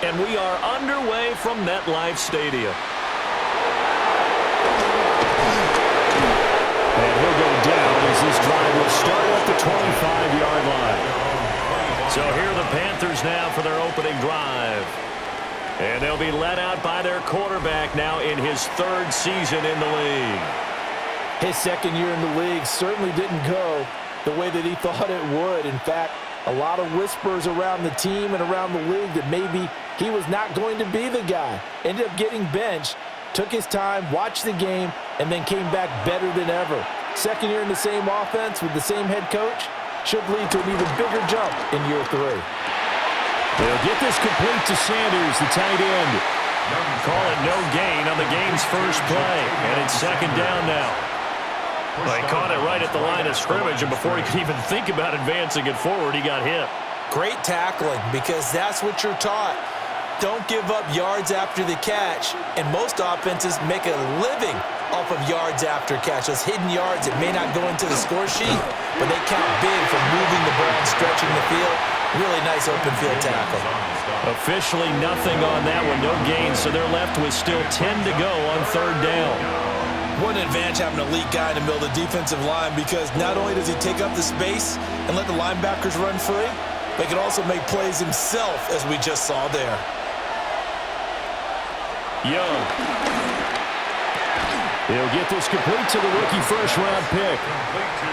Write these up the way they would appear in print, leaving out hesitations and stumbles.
And we are underway from MetLife Stadium. And he'll go down as this drive will start at the 25-yard line. So here are the Panthers now for their opening drive. And they'll be led out by their quarterback now in his third season in the league. His second year in the league certainly didn't go the way that he thought it would. In fact, a lot of whispers around the team and around the league that maybe he was not going to be the guy. Ended up getting benched, took his time, watched the game, and then came back better than ever. Second year in the same offense with the same head coach should lead to an even bigger jump in year 3. They'll get this complete to Sanders, the tight end. Call it no gain on the game's first play, and it's second down now. Well, he caught it right at the line of scrimmage, and before he could even think about advancing it forward, he got hit. Great tackling, because that's what you're taught. Don't give up yards after the catch, and most offenses make a living off of yards after catch. Those hidden yards that may not go into the score sheet, but they count big for moving the ball and stretching the field. Really nice open field tackle. Officially nothing on that one, no gain, so they're left with still 10 to go on third down. What an advantage having an elite guy in the middle of the defensive line, because not only does he take up the space and let the linebackers run free, but he can also make plays himself, as we just saw there. Young. He'll get this complete to the rookie first-round pick.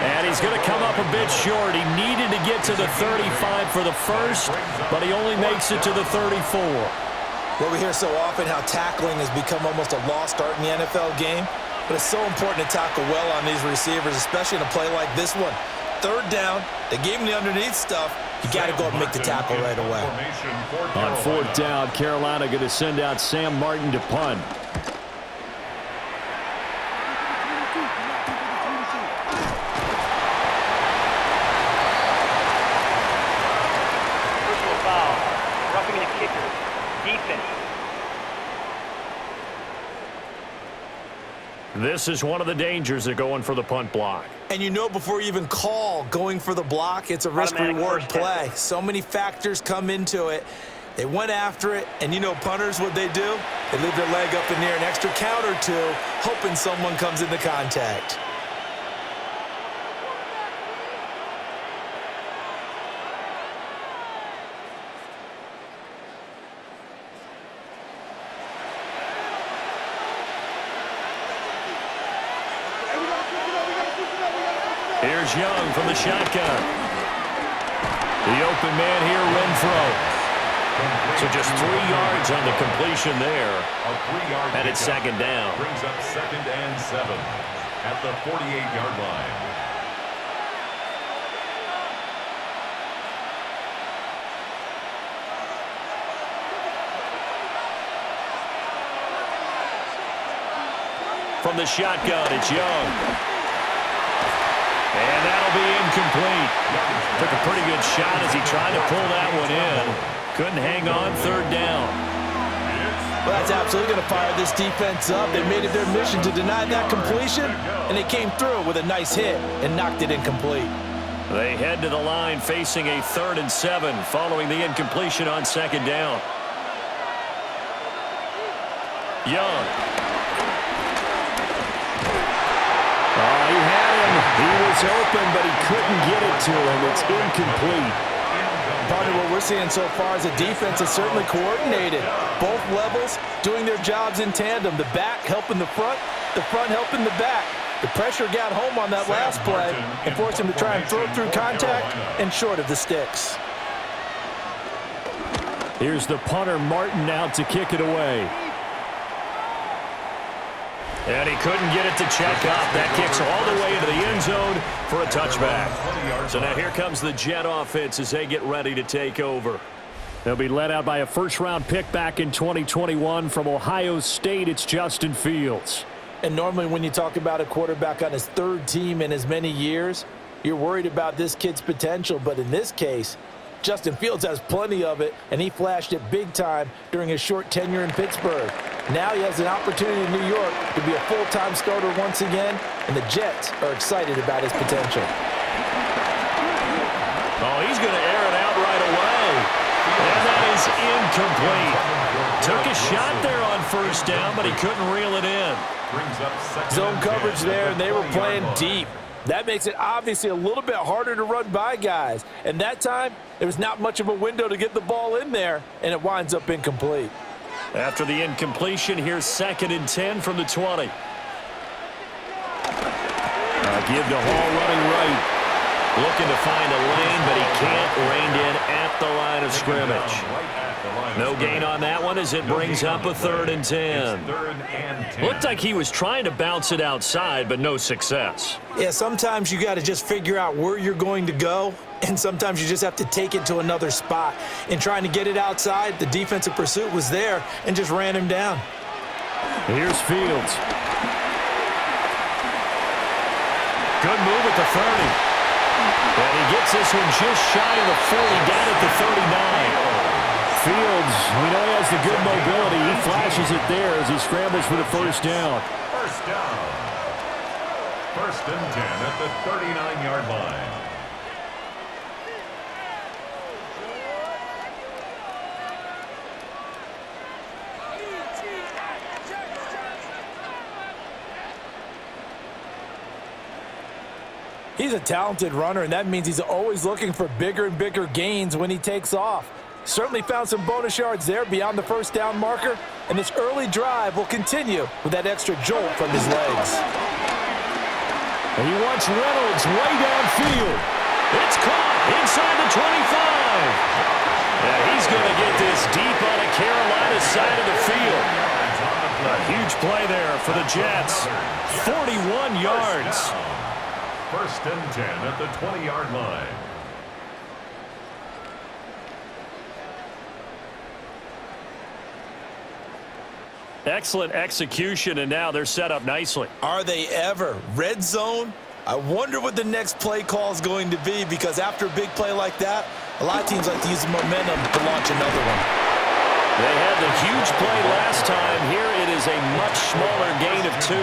And he's going to come up a bit short. He needed to get to the 35 for the first, but he only makes it to the 34. Well, we hear so often how tackling has become almost a lost art in the NFL game, but it's so important to tackle well on these receivers, especially in a play like this one. Third down, they gave him the underneath stuff. You got to go and make the tackle right away. On fourth down, Carolina going to send out Sam Martin to punt. Personal foul, roughing the kicker, defense. This is one of the dangers of going for the punt block. And you know before you even call going for the block, it's a risk-reward play. So many factors come into it. They went after it, and you know punters, what they do? They leave their leg up in the air an extra count or two, hoping someone comes into contact. Here's Young from the shotgun. The open man here, Renfro. So just 3 yards on the completion there. A 3-yard and it's second down. Brings up 2nd and 7 at the 48-yard line. From the shotgun, it's Young. And that'll be incomplete. Took a pretty good shot as he tried to pull that one in. Couldn't hang on, third down. Well, that's absolutely going to fire this defense up. They made it their mission to deny that completion, and they came through with a nice hit and knocked it incomplete. They head to the line facing a 3rd and 7 following the incompletion on second down. Young. He had him. He was open, but he couldn't get it to him. It's incomplete. Partner, what we're seeing so far is the defense is certainly coordinated. Both levels doing their jobs in tandem. The back helping the front helping the back. The pressure got home on that last play and forced him to try and throw through contact and short of the sticks. Here's the punter, Martin, out to kick it away. And he couldn't get it to check up. That kicks all the way into the end zone for a touchback. So now here comes the Jet offense as they get ready to take over. They'll be led out by a first-round pick back in 2021 from Ohio State. It's Justin Fields. And normally when you talk about a quarterback on his 3rd team in as many years, you're worried about this kid's potential. But in this case, Justin Fields has plenty of it, and he flashed it big time during his short tenure in Pittsburgh. Now he has an opportunity in New York to be a full-time starter once again, and the Jets are excited about his potential. Oh, he's going to air it out right away. And And that is incomplete. Took a shot there on first down, but he couldn't reel it in. Zone coverage there, and they were playing deep. That makes it obviously a little bit harder to run by guys. And that time, there was not much of a window to get the ball in there, and it winds up incomplete. After the incompletion, here's 2nd and 10 from the 20. Give to Hall running right. Looking to find a lane, but he can't. Reined in at the line of scrimmage. No gain on that one as it brings up a 3rd and 10. Looked like he was trying to bounce it outside, but no success. Yeah, sometimes you got to just figure out where you're going to go, and sometimes you just have to take it to another spot. In trying to get it outside, the defensive pursuit was there and just ran him down. Here's Fields. Good move at the 30. And he gets this one just shy of the 40, down at the 39. Fields, we know he has the good mobility. He flashes it there as he scrambles for the first down. First down. 1st and 10 at the 39-yard line. He's a talented runner, and that means he's always looking for bigger and bigger gains when he takes off. Certainly found some bonus yards there beyond the first down marker, and this early drive will continue with that extra jolt from his legs. And he wants Reynolds way downfield. It's caught inside the 25. And he's going to get this deep on a Carolina side of the field. A huge play there for the Jets. 41 yards. 1st and 10 at the 20-yard line. Excellent execution, and now they're set up nicely. Are they ever? Red zone? I wonder what the next play call is going to be, because after a big play like that, a lot of teams like to use the momentum to launch another one. They had the huge play last time. Here it is a much smaller gain of 2.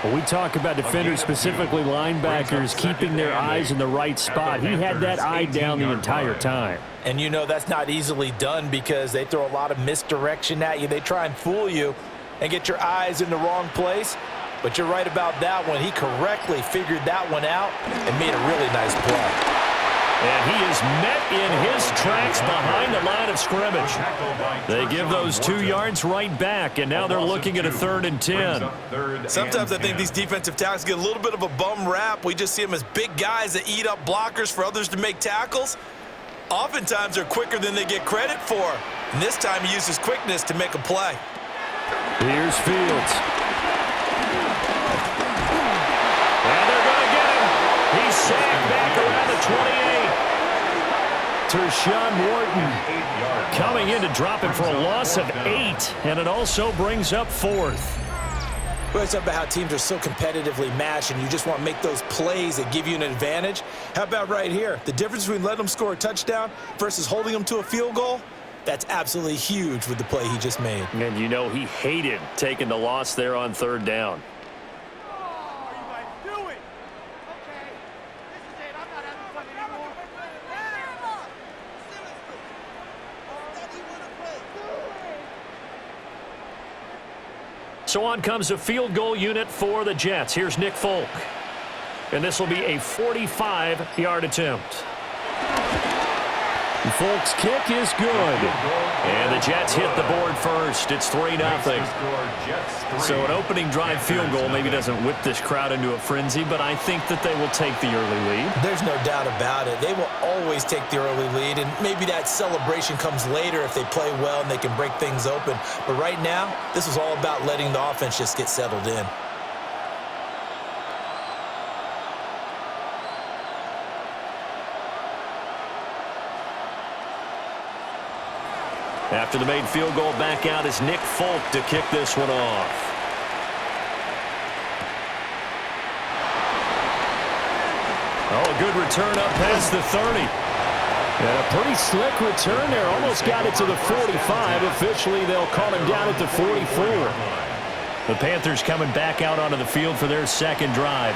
Well, we talk about defenders, specifically linebackers, keeping their eyes in the right spot. He had that eye down the entire time. And you know that's not easily done because they throw a lot of misdirection at you. They try and fool you and get your eyes in the wrong place. But you're right about that one. He correctly figured that one out and made a really nice play. And he is met in his tracks behind the line of scrimmage. They give those 2 yards right back, and now they're looking at a 3rd and 10. Sometimes I think these defensive tackles get a little bit of a bum rap. We just see them as big guys that eat up blockers for others to make tackles. Oftentimes they're quicker than they get credit for. And this time he used his quickness to make a play. Here's Fields. And they're going to get him. He's sacked back around the 28. Tershawn Wharton coming in to drop him for a loss of 8, and it also brings up 4th. We always talk about how teams are so competitively matched, and you just want to make those plays that give you an advantage. How about right here? The difference between letting them score a touchdown versus holding them to a field goal, that's absolutely huge with the play he just made. And you know he hated taking the loss there on 3rd down. So on comes a field goal unit for the Jets. Here's Nick Folk. And this will be a 45-yard attempt. Folk's kick is good. And the Jets hit the board first. It's 3-0. So an opening drive field goal maybe doesn't whip this crowd into a frenzy, but I think that they will take the early lead. There's no doubt about it. They will always take the early lead, and maybe that celebration comes later if they play well and they can break things open. But right now, this is all about letting the offense just get settled in. After the made field goal, back out is Nick Folk to kick this one off. Oh, a good return up past the 30. And a pretty slick return there. Almost got it to the 45. Officially, they'll call him down at the 44. The Panthers coming back out onto the field for their second drive.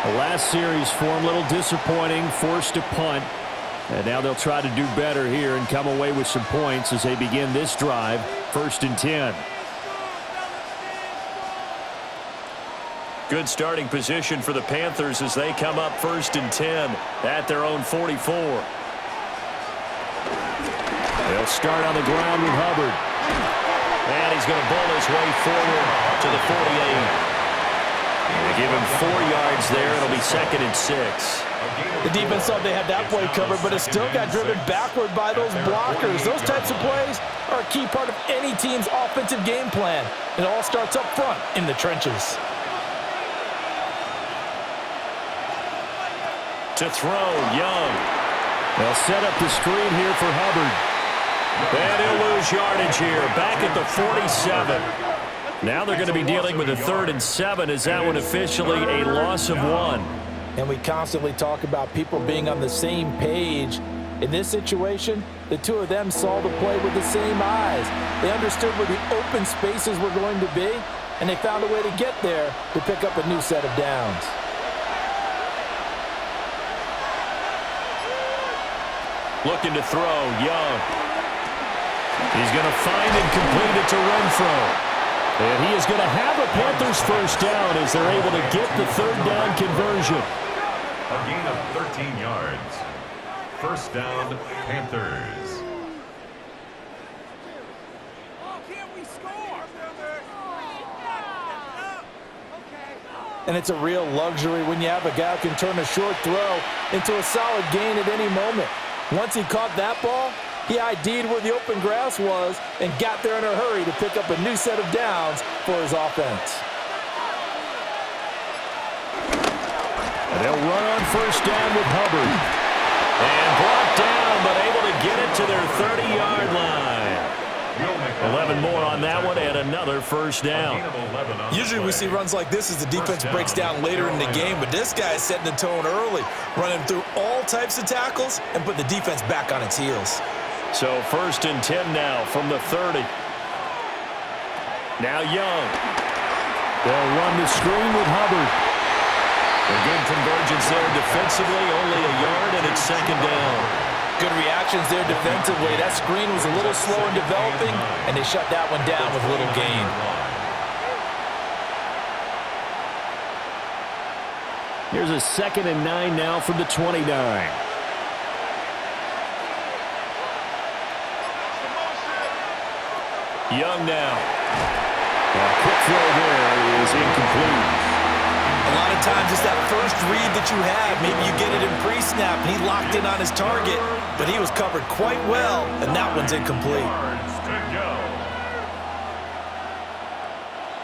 The last series for him, a little disappointing, forced to punt. And now they'll try to do better here and come away with some points as they begin this drive. 1st and 10. Good starting position for the Panthers as they come up 1st and 10 at their own 44. They'll start on the ground with Hubbard. And he's going to bowl his way forward to the 48. They give him 4 yards there. It'll be 2nd and 6. The defense thought they had that play covered, but it still got driven backward by those blockers. Those types of plays are a key part of any team's offensive game plan. It all starts up front in the trenches. To throw, Young. They'll set up the screen here for Hubbard. And he'll lose yardage here, back at the 47. Now they're going to be dealing with a 3rd and 7. Is that one officially a loss of 1? And we constantly talk about people being on the same page. In this situation, the two of them saw the play with the same eyes. They understood where the open spaces were going to be, and they found a way to get there to pick up a new set of downs. Looking to throw, Young. He's going to find and complete it to Renfro. And he is going to have a Panthers 1st down as they're able to get the 3rd down conversion. A gain of 13 yards. 1st down, Panthers. And it's a real luxury when you have a guy who can turn a short throw into a solid gain at any moment. Once he caught that ball, he ID'd where the open grass was and got there in a hurry to pick up a new set of downs for his offense. And they'll run on 1st down with Hubbard. And brought down, but able to get it to their 30-yard line. 11 more on that one and another 1st down. Usually we see runs like this as the defense breaks down later in the game, but this guy is setting the tone early, running through all types of tackles and put the defense back on its heels. So 1st and 10 now from the 30. Now Young. They'll run the screen with Hubbard. A good convergence there defensively, only a yard, and it's 2nd down. Good reactions there defensively. That screen was a little slow in developing, and they shut that one down with little gain. Here's a 2nd and 9 now from the 29. Young now. Quick throw there is incomplete. A lot of times it's that first read that you have. Maybe you get it in pre-snap, and he locked in on his target, but he was covered quite well, and that one's incomplete.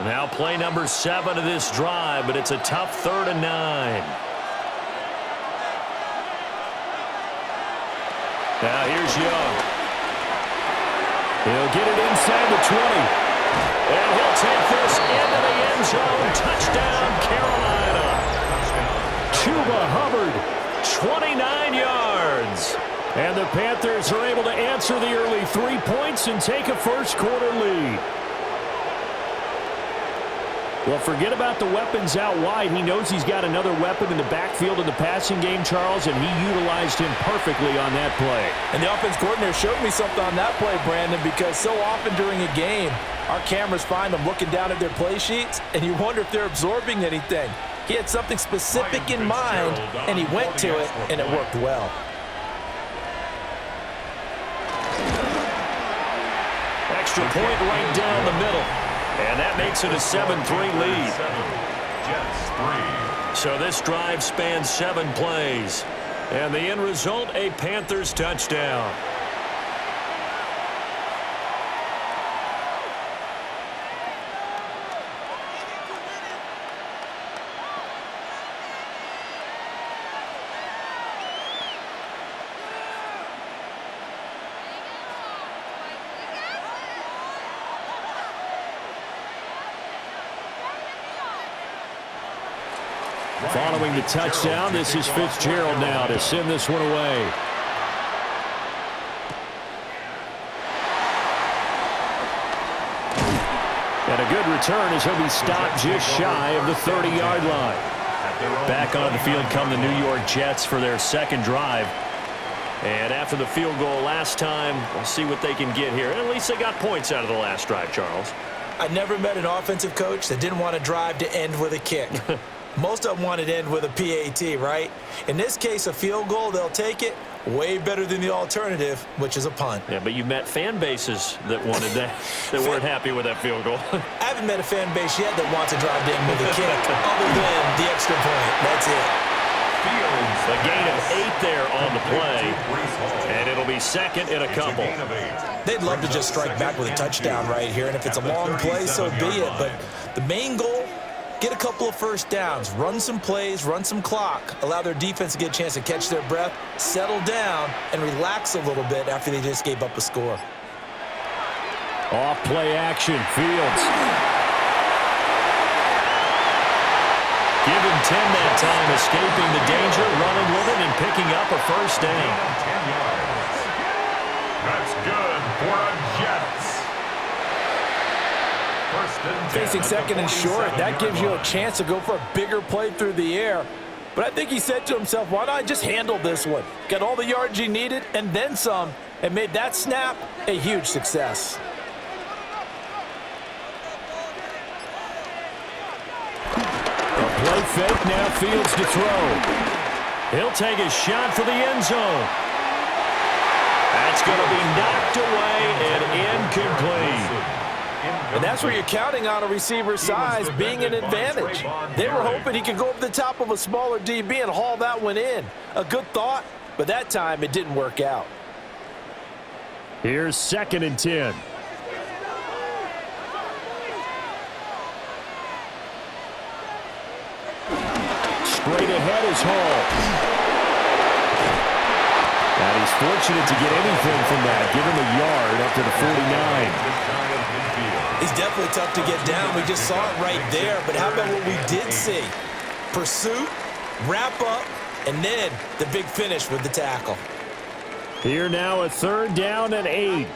Now play number 7 of this drive, but it's a tough 3rd and 9. Now here's Young. He'll get it inside the 20. And he'll take this into the end zone. Touchdown, Carolina. Chuba Hubbard, 29 yards. And the Panthers are able to answer the early 3 points and take a 1st quarter lead. Well, forget about the weapons out wide. He knows he's got another weapon in the backfield in the passing game, Charles, and he utilized him perfectly on that play. And the offense coordinator showed me something on that play, Brandon, because so often during a game, our cameras find them looking down at their play sheets, and you wonder if they're absorbing anything. He had something specific in mind, and he went to it, and it worked well. Extra point right down the middle. And that makes it a 7-3 lead. So this drive spans 7 plays. And the end result, a Panthers touchdown. Following the touchdown, this is Fitzgerald now to send this one away. And a good return as he'll be stopped just shy of the 30-yard line. Back on the field come the New York Jets for their 2nd drive. And after the field goal last time, we'll see what they can get here. At least they got points out of the last drive, Charles. I never met an offensive coach that didn't want to drive to end with a kick. Most of them wanted to end with a PAT, right? In this case, a field goal, they'll take it. Way better than the alternative, which is a punt. Yeah, but you met fan bases that wanted that, that weren't happy with that field goal. I haven't met a fan base yet that wants to drive to end with a kick, other than the extra point. That's it. A gain of 8 there on the play, and it'll be second and a couple. They'd love to just strike back with a touchdown right here, and if it's a long play, so be it. But the main goal, get a couple of first downs, run some plays, run some clock, allow their defense to get a chance to catch their breath, settle down, and relax a little bit after they just gave up a score. Off play action, Fields. Give him 10 that time, escaping the danger, running with it, and picking up a first down. 10 yards. That's good for a Jets. First and 10. Facing second and short, that gives you a chance to go for a bigger play through the air. But I think he said to himself, why not just handle this one? Got all the yards he needed and then some, and made that snap a huge success. Play fake, now Fields to throw. He'll take a shot for the end zone. That's going to be knocked away and incomplete. And that's where you're counting on a receiver's size being an advantage. They were hoping he could go over the top of a smaller DB and haul that one in. A good thought, but that time it didn't work out. Here's second and 10. Straight ahead is Hall. And he's fortunate to get anything from that. Give him a yard up to the 49. He's definitely tough to get down. We just saw it right there. But how about what we did see? Pursuit, wrap up, and then the big finish with the tackle. Here now a third down and 8.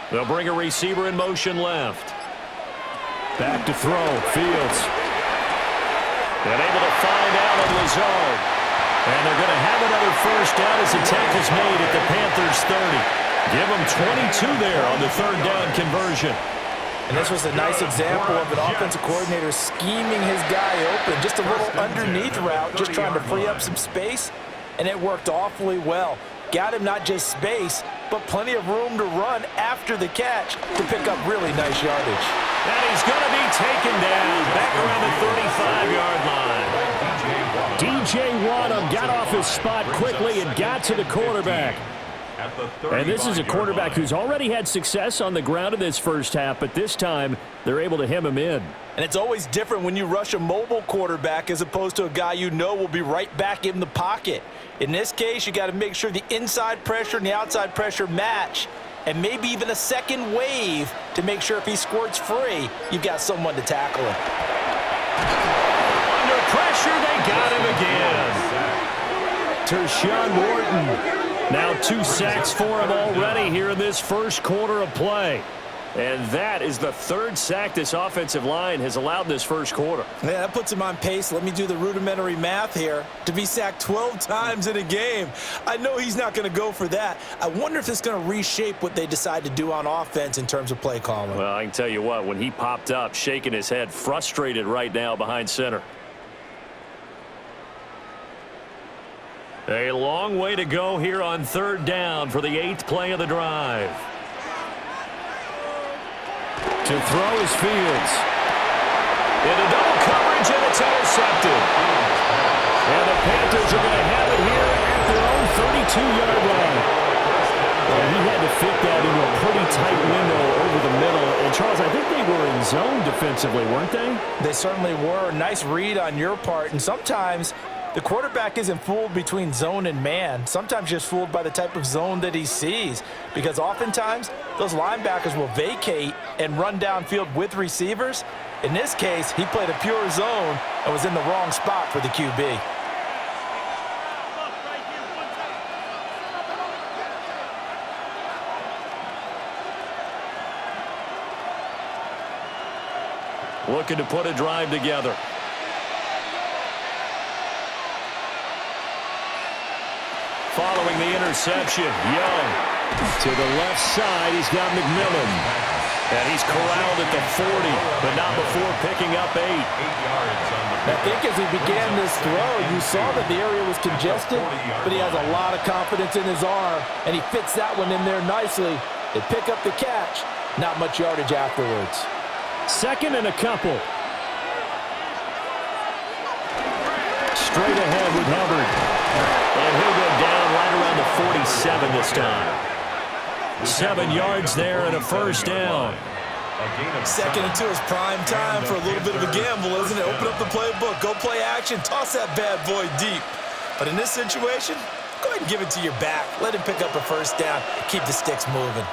They'll bring a receiver in motion left. Back to throw, Fields. And able to find out on Lazard. And they're going to have another first down as the tackle's made at the Panthers 30. Give them 22 there on the third down conversion. And this was a nice example of an offensive coordinator scheming his guy open. Just a little underneath route, just trying to free up some space. And it worked awfully well. Got him not just space, but plenty of room to run after the catch to pick up really nice yardage. And he's going to be taken down back around the 35-yard line. DJ Waddle got off his spot quickly and got to the quarterback. And this is a quarterback who's already had success on the ground in this first half, but this time they're able to hem him in. And it's always different when you rush a mobile quarterback as opposed to a guy you know will be right back in the pocket. In this case, you got to make sure the inside pressure and the outside pressure match, and maybe even a second wave to make sure if he squirts free, you've got someone to tackle him. Under pressure, they got him again. Tershawn Wharton. Now 2 sacks for him already here in this first quarter of play. And that is the 3rd sack this offensive line has allowed this first quarter. Yeah, that puts him on pace. Let me do the rudimentary math here. To be sacked 12 times in a game. I know he's not going to go for that. I wonder if it's going to reshape what they decide to do on offense in terms of play calling. Well, I can tell you what, when he popped up, shaking his head, frustrated right now behind center. A long way to go here on third down for the 8th play of the drive. To throw is Fields. Into double coverage, and it's intercepted. And the Panthers are going to have it here at their own 32-yard line. Well, he had to fit that into a pretty tight window over the middle. And, Charles, I think they were in zone defensively, weren't they? They certainly were. Nice read on your part. And sometimes the quarterback isn't fooled between zone and man. Sometimes just fooled by the type of zone that he sees. Because oftentimes, those linebackers will vacate and run downfield with receivers. In this case, he played a pure zone and was in the wrong spot for the QB. Looking to put a drive together. the interception. Young to the left side. He's got McMillan. And he's corralled at the 40, but not before picking up 8. 8 yards on the I think as he began this throw, you saw that the area was congested, but he has a lot of confidence in his arm, and he fits that one in there nicely. They pick up the catch. Not much yardage afterwards. Second and a couple. Straight ahead with Hubbard. And he'll go down right around the 47 this time. 7 yards there and a first down. Second and 2 is prime time for a little bit of a gamble, isn't it? Open up the playbook, go play action, toss that bad boy deep. But in this situation, go ahead and give it to your back. Let him pick up a first down. Keep the sticks moving.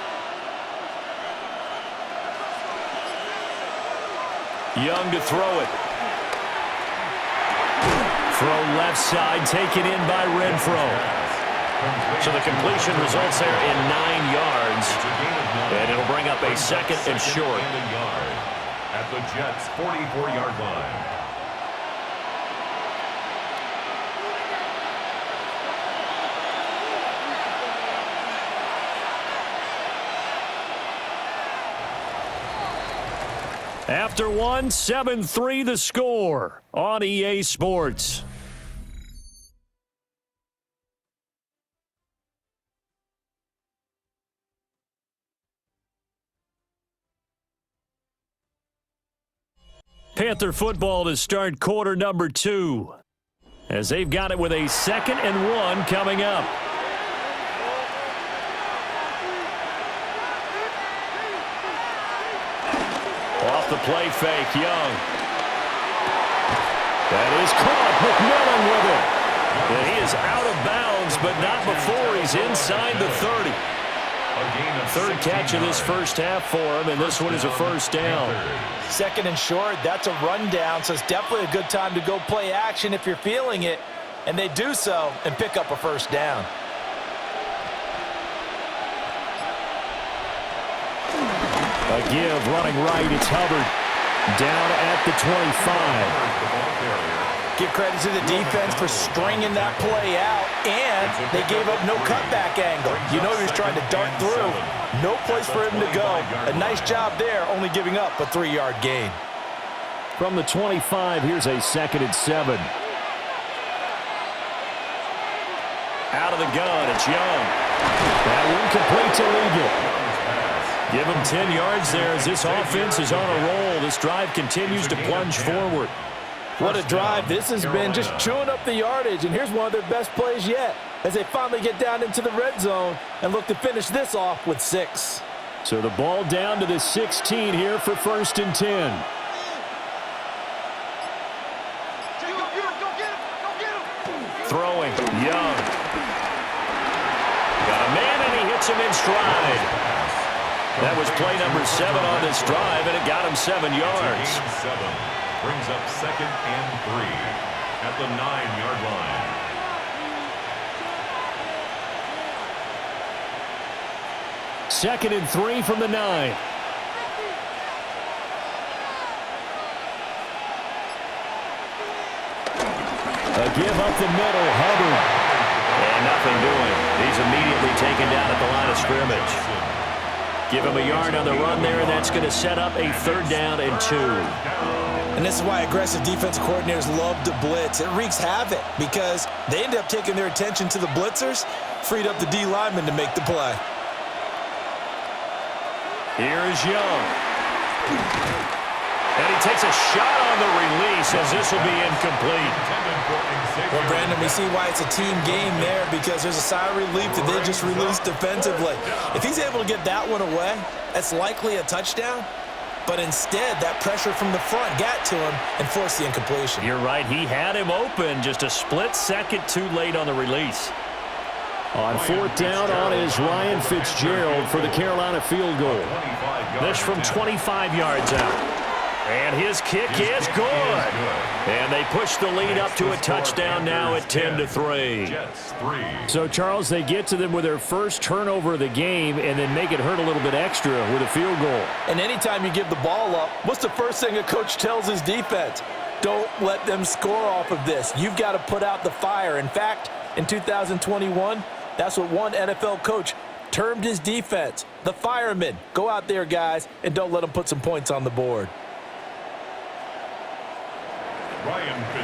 Young to throw it. Throw left side, taken in by Renfro. So the completion results there in 9 yards. And it'll bring up a second and short. At the Jets' 44-yard line. After one, 7-3 the score on EA Sports. Panther football to start quarter number 2, as they've got it with a 2nd and 1 coming up. Off the play fake, Young. That is caught. McMillan with it. And he is out of bounds, but not before he's inside the 30. Third catch of this first half for him, and this one is a first down. Second and short, that's a rundown, so it's definitely a good time to go play action if you're feeling it. And they do so and pick up a first down. A give, running right, it's Hubbard. Down at the 25. Give credit to the defense for stringing that play out, and they gave up no cutback angle. You know he was trying to dart through. No place for him to go. A nice job there, only giving up a 3-yard gain. From the 25, here's a 2nd and 7. Out of the gun, it's Young. That one complete to Legal. Give him 10 yards there as this offense is on a roll. This drive continues to plunge forward. What a drive this has been, just chewing up the yardage. And here's one of their best plays yet as they finally get down into the red zone and look to finish this off with 6. So the ball down to the 16 here for 1st and 10. Throwing, Young. Got a man and he hits him in stride. That was play number 7 on this drive, and it got him 7 yards. 7 brings up 2nd and 3 at the 9-yard line. Second and 3 from the 9. A give up the middle, Hubbard. And nothing doing. He's immediately taken down at the line of scrimmage. Give him a yard on the run there, and that's going to set up a 3rd down and 2. And this is why aggressive defensive coordinators love to blitz. It wreaks havoc because they end up taking their attention to the blitzers, freed up the D lineman to make the play. Here is Young. And he takes a shot on the release as this will be incomplete. Well, Brandon, we see why it's a team game there because there's a sigh of relief that they just released defensively. If he's able to get that one away, that's likely a touchdown. But instead, that pressure from the front got to him and forced the incompletion. You're right. He had him open, just a split second too late on the release. On 4th down on is Ryan Fitzgerald for the Carolina field goal. This from 25 yards out. And his kick is good. And they push the lead up to a touchdown now at 10-3. So, Charles, they get to them with their first turnover of the game and then make it hurt a little bit extra with a field goal. And anytime you give the ball up, what's the first thing a coach tells his defense? Don't let them score off of this. You've got to put out the fire. In fact, in 2021, That's what one NFL coach termed his defense, the firemen. Go out there, guys, and don't let them put some points on the board.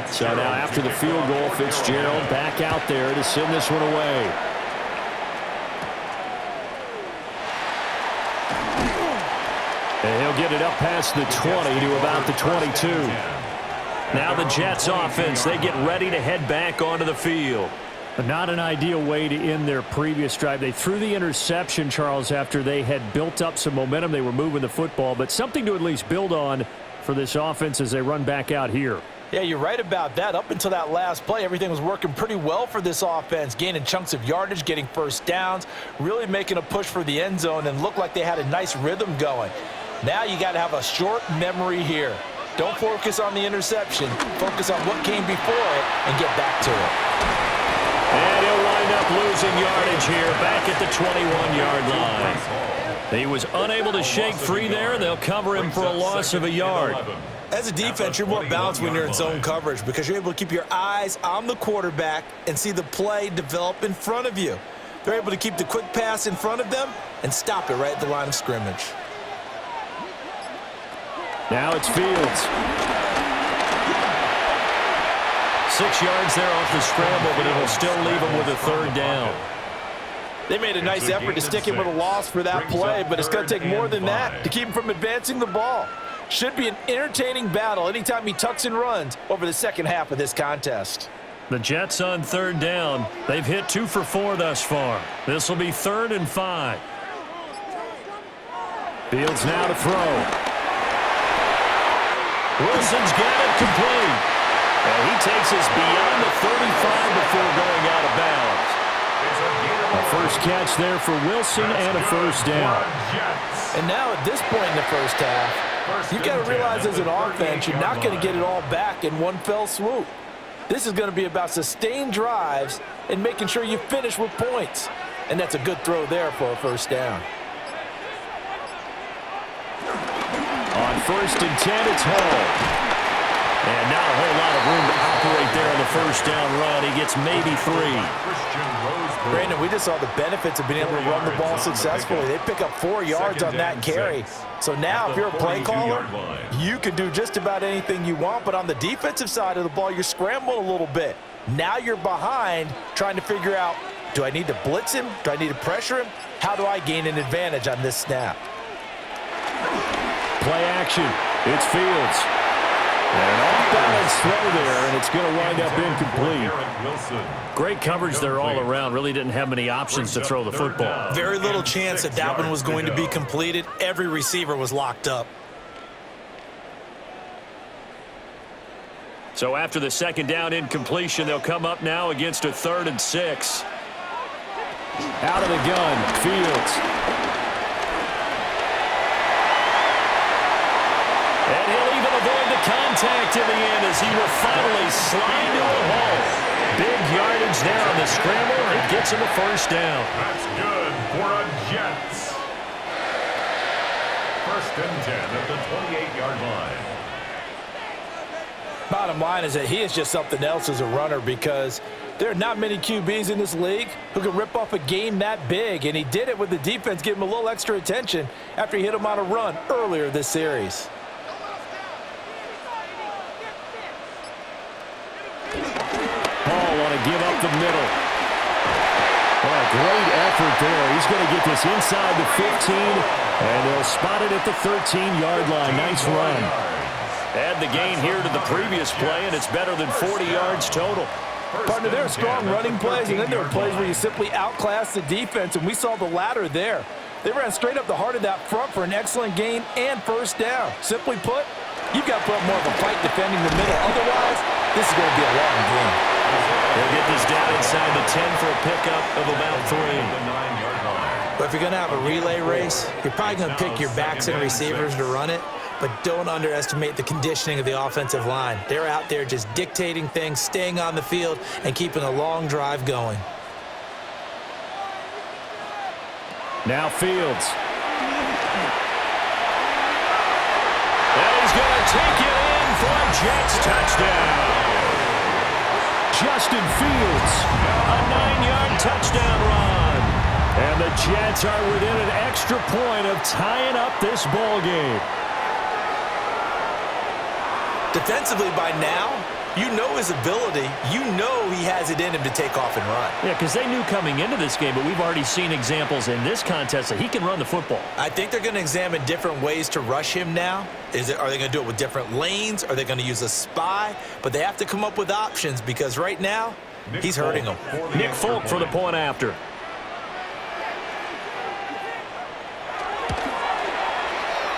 So now after the field goal, Fitzgerald back out there to send this one away. And he'll get it up past the 20 to about the 22. Now the Jets offense, they get ready to head back onto the field. Not an ideal way to end their previous drive. They threw the interception, Charles, after they had built up some momentum. They were moving the football, but something to at least build on for this offense as they run back out here. Yeah, you're right about that. Up until that last play, everything was working pretty well for this offense, gaining chunks of yardage, getting first downs, really making a push for the end zone, and looked like they had a nice rhythm going. Now you got to have a short memory here. Don't focus on the interception. Focus on what came before it and get back to it. And he'll wind up losing yardage here back at the 21-yard line. He was unable to shake free there, and they'll cover him for a loss of a yard. As a defense, you're more balanced when you're in zone coverage because you're able to keep your eyes on the quarterback and see the play develop in front of you. They're able to keep the quick pass in front of them and stop it right at the line of scrimmage. Now it's Fields. 6 yards there off the scramble, but it'll still leave him with a third down. They made a nice effort to stick him with a loss for that play, but it's going to take more than that to keep him from advancing the ball. Should be an entertaining battle anytime he tucks and runs over the second half of this contest. The Jets on third down. They've hit 2 for 4 thus far. This will be 3rd and 5. Fields now to throw. Wilson's got it complete. And he takes us beyond the 35 before going out of bounds. A first catch there for Wilson and a first down. And now at this point in the first half, you've got to realize as an offense, you're not going to get it all back in one fell swoop. This is going to be about sustained drives and making sure you finish with points. And that's a good throw there for a first down. On 1st and 10, it's Hall. And not a whole lot of room to operate there on the first down run. He gets maybe 3. Brandon, we just saw the benefits of being able to run the ball successfully. They pick up 4 yards on that carry. So now if you're a play caller, you can do just about anything you want. But on the defensive side of the ball, you're scrambling a little bit. Now you're behind trying to figure out, do I need to blitz him? Do I need to pressure him? How do I gain an advantage on this snap? Play action. It's Fields. And off-balance throw there, and it's going to wind up incomplete. Great coverage there all around. Really didn't have many options to throw the football. Very little chance that that one was going to be completed. Every receiver was locked up. So after the second down incompletion, they'll come up now against a 3rd and 6. Out of the gun, Fields. And he'll even avoid the contact in the end as he will finally slide to a hole. Big yardage there on the scramble, and it gets him a first down. That's good for a Jets. 1st and 10 at the 28-yard line. Bottom line is that he is just something else as a runner because there are not many QBs in this league who can rip off a game that big, and he did it with the defense giving him a little extra attention after he hit him on a run earlier this series. Give up the middle. Well, a great effort there. He's going to get this inside the 15, and they'll spot it at the 13-yard line. Nice run. Add the gain here to the previous play, and it's better than 40 yards total. Partner, there are strong running plays, and then there are plays where you simply outclass the defense, and we saw the latter there. They ran straight up the heart of that front for an excellent gain and first down. Simply put, you've got to put up more of a fight defending the middle. Otherwise, this is going to be a long game. They'll get this down inside the 10 for a pickup of about 3. But if you're going to have a relay race, you're probably going to pick your backs and receivers to run it, but don't underestimate the conditioning of the offensive line. They're out there just dictating things, staying on the field, and keeping a long drive going. Now Fields. And he's going to take it in for a Jets touchdown. Justin Fields, a 9-yard touchdown run. And the Jets are within an extra point of tying up this ball game. Defensively by now, you know his ability. You know he has it in him to take off and run. Yeah, because they knew coming into this game, but we've already seen examples in this contest that he can run the football. I think they're going to examine different ways to rush him now. Are they going to do it with different lanes? Are they going to use a spy? But they have to come up with options because right now, he's hurting them. Nick Folk for the point after.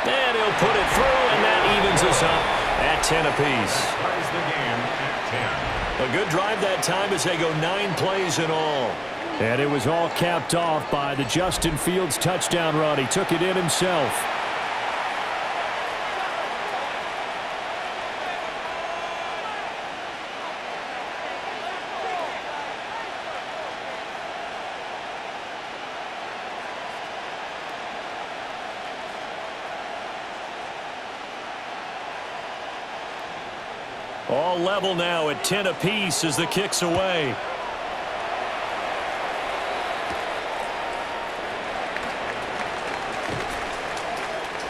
And he'll put it through, and that evens us up at 10 apiece. A good drive that time as they go 9 plays in all. And it was all capped off by the Justin Fields touchdown run. He took it in himself. All level now at 10 apiece as the kick's away.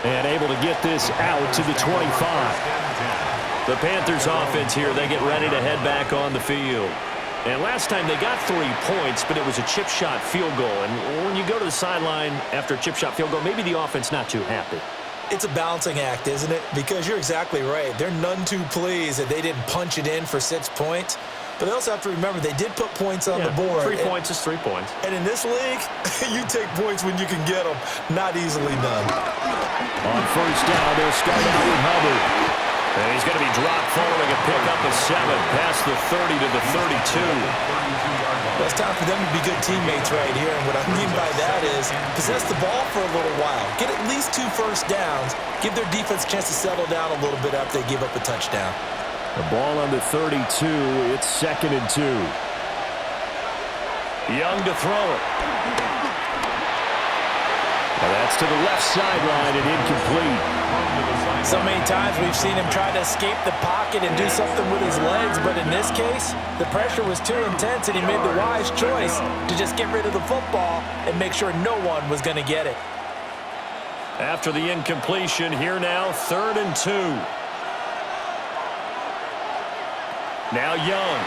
And able to get this out to the 25. The Panthers offense here, they get ready to head back on the field. And last time they got 3 points, but it was a chip shot field goal. And when you go to the sideline after a chip shot field goal, maybe the offense not too happy. It's a balancing act, isn't it? Because you're exactly right. They're none too pleased that they didn't punch it in for 6 points. But they also have to remember they did put points on the board. 3 points is 3 points. And in this league, you take points when you can get them. Not easily done. On first down, they'll start out with Hubbard. And he's going to be dropped following a pickup of 7 past the 30 to the 32. Well, it's time for them to be good teammates right here. And what I mean by that is possess the ball for a little while. Get at least 2 first downs. Give their defense a chance to settle down a little bit after they give up a touchdown. The ball on the 32. It's 2nd and 2. Young to throw it. And that's to the left sideline and incomplete. So many times we've seen him try to escape the pocket and do something with his legs, but in this case, the pressure was too intense and he made the wise choice to just get rid of the football and make sure no one was going to get it. After the incompletion, here now, 3rd and 2. Now Young.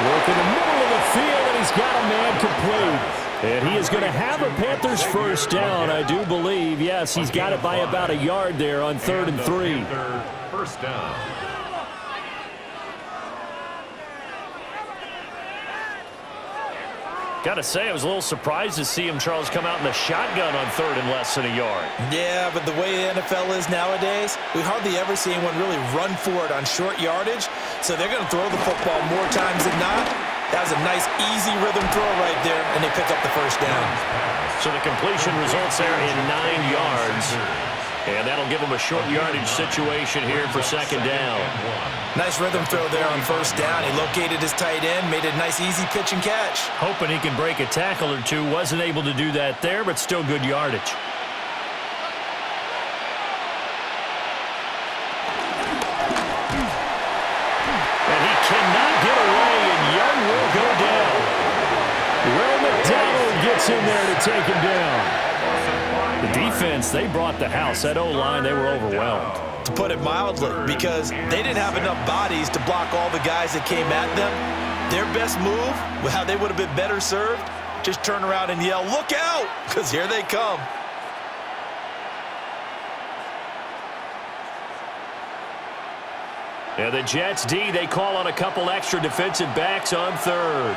Work in the middle of the field, and he's got a man complete. And he is going to have a Panthers first down, I do believe. Yes, he's got it by about a yard there on 3rd and 3. First down. Got to say, I was a little surprised to see him, Charles, come out in the shotgun on 3rd and less than a yard. Yeah, but the way the NFL is nowadays, we hardly ever see anyone really run for it on short yardage. So they're going to throw the football more times than not. That was a nice, easy rhythm throw right there, and they pick up the first down. So the completion results there in 9 yards. And that'll give him a short yardage situation here for 2nd down. Nice rhythm throw there on first down. He located his tight end, made a nice, easy pitch and catch. Hoping he can break a tackle or two. Wasn't able to do that there, but still good yardage. And he cannot get away, and Young will go down. Will McDonald gets in there to take him down. The defense, they brought the house. That O-line, they were overwhelmed. To put it mildly, because they didn't have enough bodies to block all the guys that came at them. Their best move, how they would have been better served, just turn around and yell, "Look out!" because here they come. And the Jets D, they call on a couple extra defensive backs on 3rd.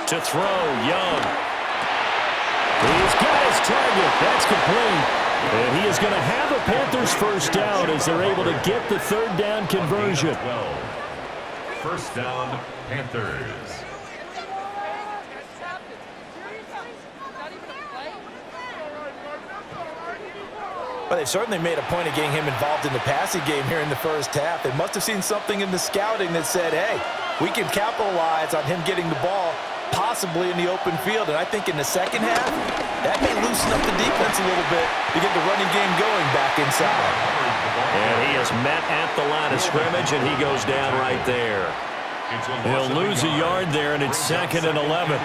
To throw, Young. He's got his target. That's complete. And he is going to have a Panthers first down as they're able to get the 3rd down conversion. 12. First down, Panthers. Well, they've certainly made a point of getting him involved in the passing game here in the first half. They must have seen something in the scouting that said, hey, we can capitalize on him getting the ball possibly in the open field. And I think in the second half, that may loosen up the defense a little bit to get the running game going back inside. And he is met at the line of scrimmage, and he goes down right there. He'll lose a yard there, and it's 2nd and 11.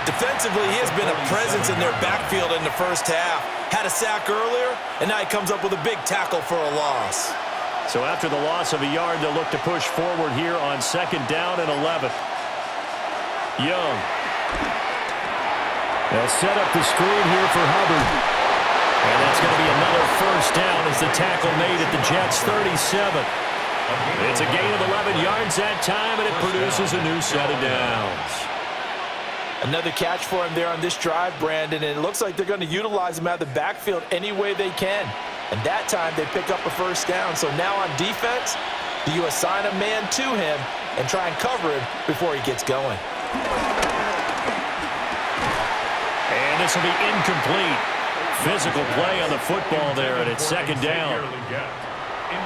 Defensively, he has been a presence in their backfield in the first half. Had a sack earlier, and now he comes up with a big tackle for a loss. So after the loss of a yard, they'll look to push forward here on 2nd down and 11. Young. They'll set up the screen here for Hubbard. And that's going to be another first down as the tackle made at the Jets' 37. It's a gain of 11 yards that time, and it produces a new set of downs. Another catch for him there on this drive, Brandon, and it looks like they're going to utilize him out of the backfield any way they can. And that time they pick up a first down. So now on defense, do you assign a man to him and try and cover him before he gets going? And this will be incomplete. Physical play on the football there, and it's 2nd down.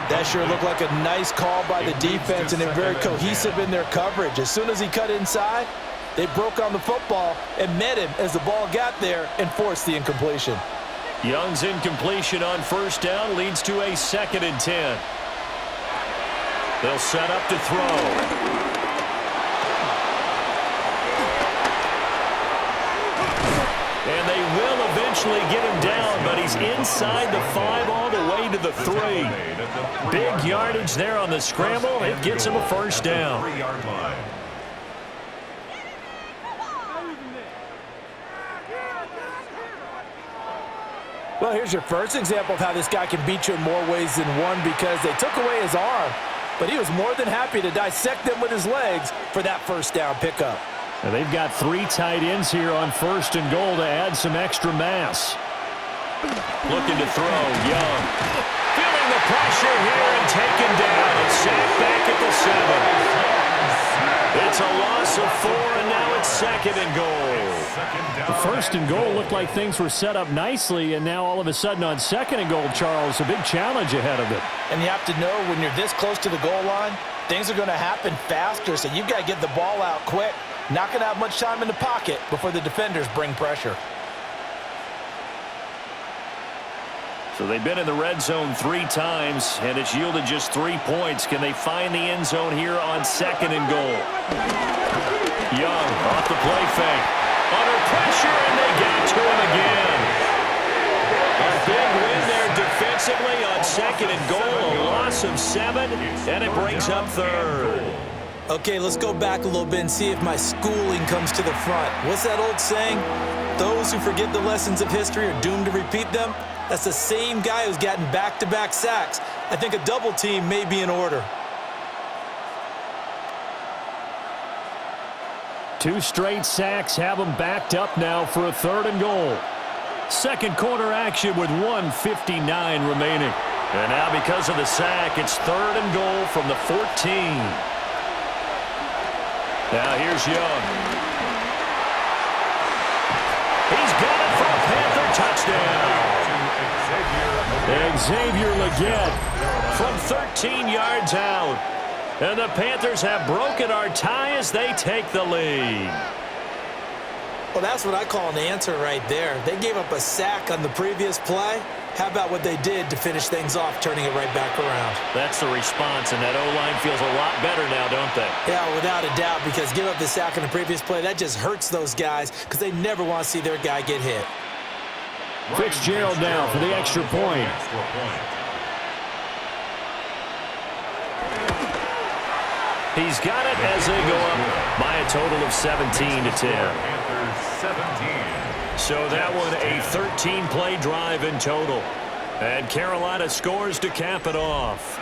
That sure looked like a nice call by the defense, and they're very cohesive in their coverage. As soon as he cut inside, they broke on the football and met him as the ball got there and forced the incompletion. Young's incompletion on first down leads to a 2nd and 10. They'll set up to throw. And they will eventually get him down, but he's inside the 5 all the way to the 3. Big yardage there on the scramble. It gets him a first down. Well, here's your first example of how this guy can beat you in more ways than one, because they took away his arm, but he was more than happy to dissect them with his legs for that first down pickup. And they've got 3 tight ends here on 1st and goal to add some extra mass. Looking to throw, Young. Feeling the pressure here and taken down and sacked back at the 7. It's a loss of 4, and now it's 2nd and goal. The 1st and goal looked like things were set up nicely, and now all of a sudden on 2nd and goal, Charles, a big challenge ahead of it. And you have to know when you're this close to the goal line, things are going to happen faster, so you've got to get the ball out quick. Not going to have much time in the pocket before the defenders bring pressure. So they've been in the red zone 3 times, and it's yielded just 3 points. Can they find the end zone here on 2nd and goal? Young off the play fake. Under pressure, and they got to him again. A big win there defensively on 2nd and goal. A loss of 7, and it brings up 3rd. Okay, let's go back a little bit and see if my schooling comes to the front. What's that old saying? Those who forget the lessons of history are doomed to repeat them. That's the same guy who's gotten back-to-back sacks. I think a double team may be in order. 2 straight sacks have them backed up now for a 3rd and goal. Second quarter action with 1:59 remaining. And now because of the sack, it's 3rd and goal from the 14. Now here's Young. He's got it for a Panther touchdown. Xavier Legette from 13 yards out. And the Panthers have broken our tie as they take the lead. Well, that's what I call an answer right there. They gave up a sack on the previous play. How about what they did to finish things off, turning it right back around? That's the response, and that O-line feels a lot better now, don't they? Yeah, without a doubt, because give up the sack on the previous play, that just hurts those guys because they never want to see their guy get hit. Fitzgerald now for the extra point. He's got it as they go up by a total of 17-10. So that one a 13-play drive in total. And Carolina scores to cap it off.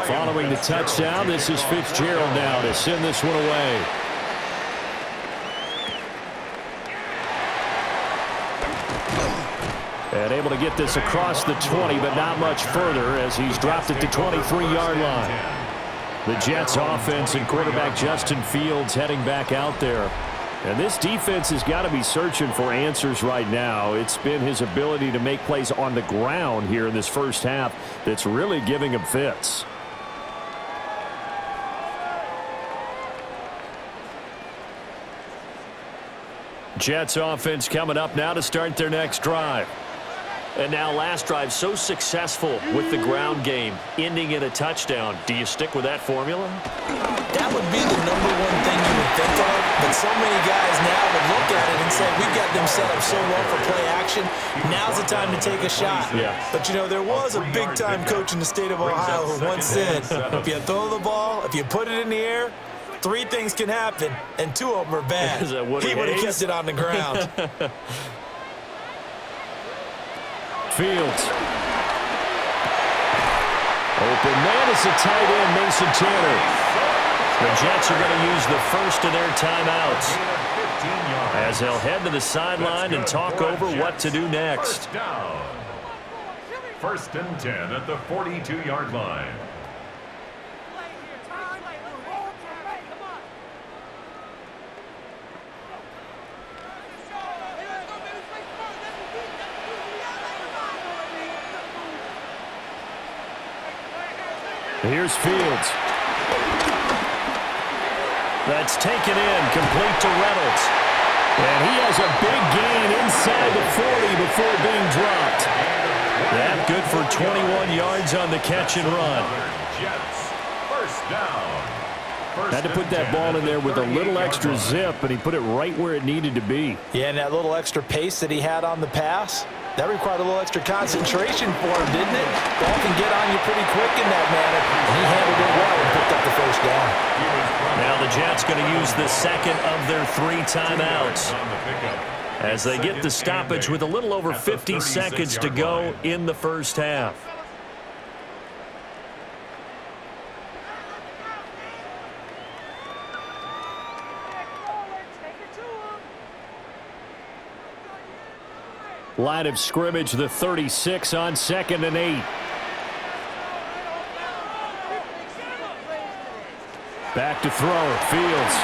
Following the touchdown, this is Fitzgerald now to send this one away. And able to get this across the 20, but not much further as he's dropped it to 23-yard line. The Jets offense and quarterback Justin Fields heading back out there. And this defense has got to be searching for answers right now. It's been his ability to make plays on the ground here in this first half that's really giving him fits. Jets offense coming up now to start their next drive. And now last drive so successful with the ground game, ending in a touchdown. Do you stick with that formula? That would be the number one thing you would think of, but so many guys now would look at it and say, we've got them set up so well for play action. Now's the time to take a shot. Yeah. But, you know, there was a big-time coach in the state of Ohio who once said, if you throw the ball, if you put it in the air, 3 things can happen, and 2 of them are bad. He would have kept it on the ground. Fields. Open man is a tight end, Mason Tanner. The Jets are going to use the first of their timeouts as they'll head to the sideline and talk over what to do next. First and 10 at the 42-yard line. Here's Fields. That's taken in, complete to Reynolds. And he has a big gain inside the 40 before being dropped. That good for 21 yards on the catch and run. First down. Had to put that ball in there with a little extra zip, and he put it right where it needed to be. Yeah, and that little extra pace that he had on the pass, that required a little extra concentration for him, didn't it? Ball can get on you pretty quick in that manner, and he handled it well and picked up the first down. Now the Jets going to use the second of their 3 timeouts as they get the stoppage with a little over 50 seconds to go in the first half. Line of scrimmage, the 36 on 2nd and 8. Back to throw. Fields.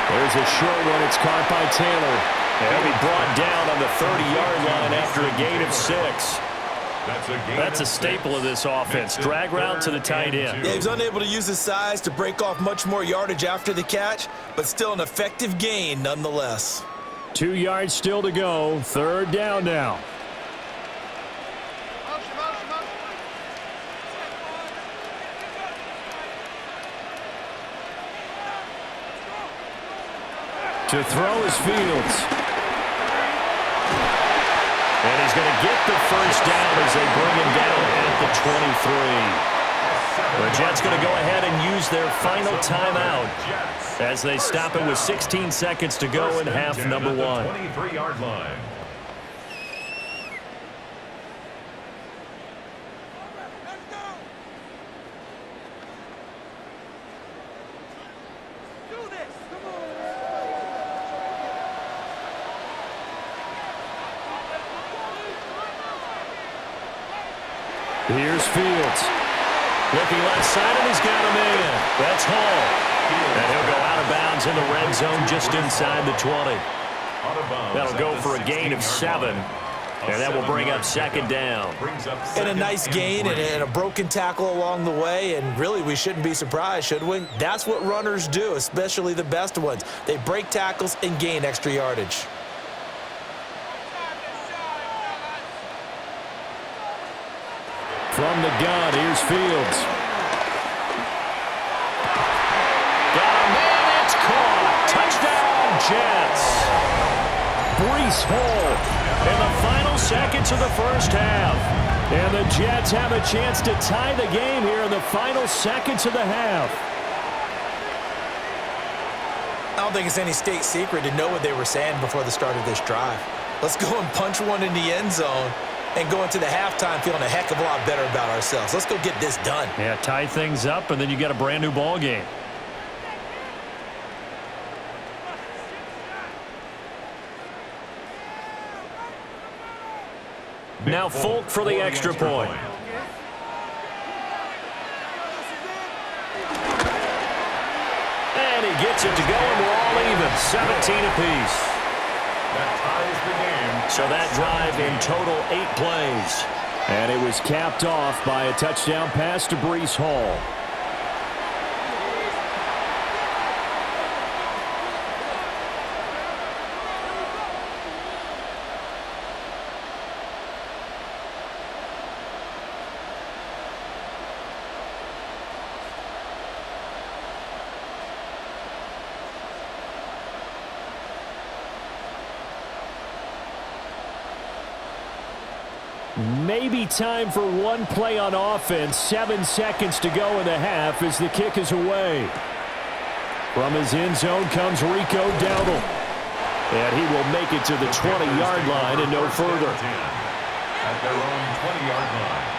There's a short one. It's caught by Taylor. And he'll be brought down on the 30-yard line after a gain of 6. That's a staple of this offense. Drag route to the tight end. Yeah, he was unable to use his size to break off much more yardage after the catch, but still an effective gain nonetheless. 2 yards still to go. 3rd down now. To throw is Fields. And he's going to get the first down as they bring him down at the 23. The Jets going to go ahead and use their final timeout as they stop it with 16 seconds to go in half number 1. 23-yard line. Here's Fields. Looking left side, and he's got a man. That's Hall. And he'll go out of bounds in the red zone just inside the 20. That'll go for a gain of 7. And that will bring up 2nd down. And a nice gain and a broken tackle along the way. And really, we shouldn't be surprised, should we? That's what runners do, especially the best ones. They break tackles and gain extra yardage. From the gun, here's Fields. Got a man, it's caught. Touchdown, Jets. Breece Hall in the final seconds of the first half. And the Jets have a chance to tie the game here in the final seconds of the half. I don't think it's any state secret to know what they were saying before the start of this drive. Let's go and punch one in the end zone and go into the halftime feeling a heck of a lot better about ourselves. Let's go get this done. Yeah, tie things up, and then you got a brand-new ball game. Now Folk for the extra point. And he he gets it to go, and we're all even, 17 apiece. That ties the game. So that drive in total 8 plays. And it was capped off by a touchdown pass to Breece Hall. Maybe time for one play on offense. 7 seconds to go in the half as the kick is away. From his end zone comes Rico Dowdle. And he will make it to the 20-yard line and no further. At their own 20-yard line.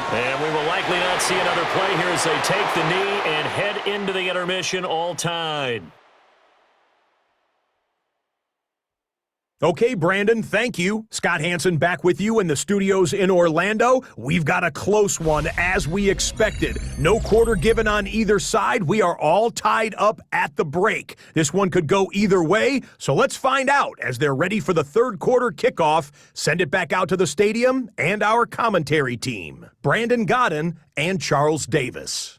And we will likely not see another play here as they take the knee and head into the intermission all tied. Okay, Brandon, thank you. Scott Hansen back with you in the studios in Orlando. We've got a close one, as we expected. No quarter given on either side. We are all tied up at the break. This one could go either way, so let's find out as they're ready for the third quarter kickoff. Send it back out to the stadium and our commentary team, Brandon Godden and Charles Davis.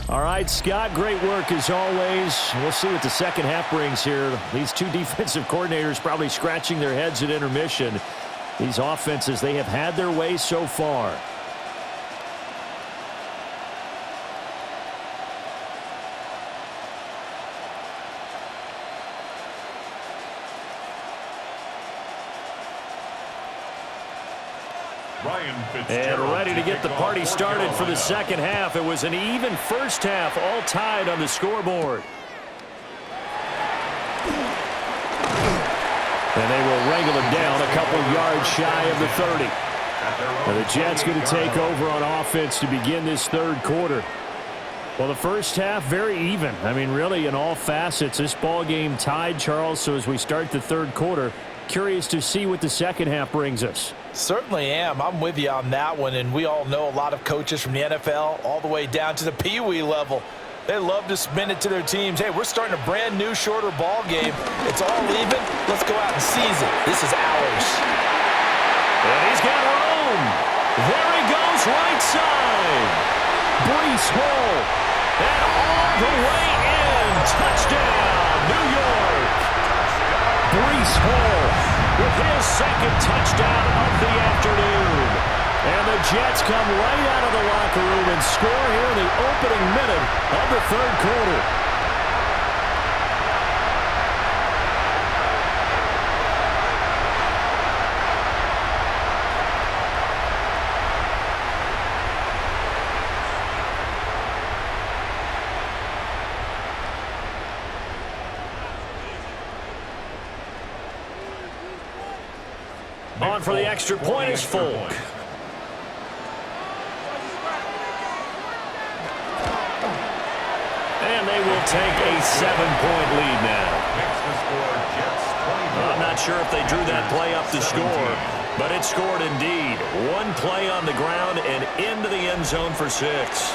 All right, Scott, great work as always. We'll see what the second half brings here. These two defensive coordinators probably scratching their heads at intermission. These offenses, they have had their way so far. And ready to get the party started for the second half. It was an even first half, all tied on the scoreboard. And they will wrangle him down a couple yards shy of the 30. Now the Jets going to take over on offense to begin this third quarter. Well, the first half, very even. I mean, really, in all facets, this ball game tied, Charles. So as we start the third quarter, curious to see what the second half brings us. Certainly am. I'm with you on that one, and we all know a lot of coaches from the NFL all the way down to the Pee-wee level. They love to spin it to their teams. Hey, we're starting a brand new, shorter ball game. It's all even. Let's go out and seize it. This is ours. And he's got room. There he goes, right side. Breece Hall. And all the way in. Touchdown, New York. Breece Hall with his second touchdown of the afternoon. And the Jets come right out of the locker room and score here in the opening minute of the third quarter. On for the extra point is Folk. And they will take a 7-point lead now. I'm not sure if they drew that play up to score, but it scored indeed. One play on the ground and into the end zone for 6.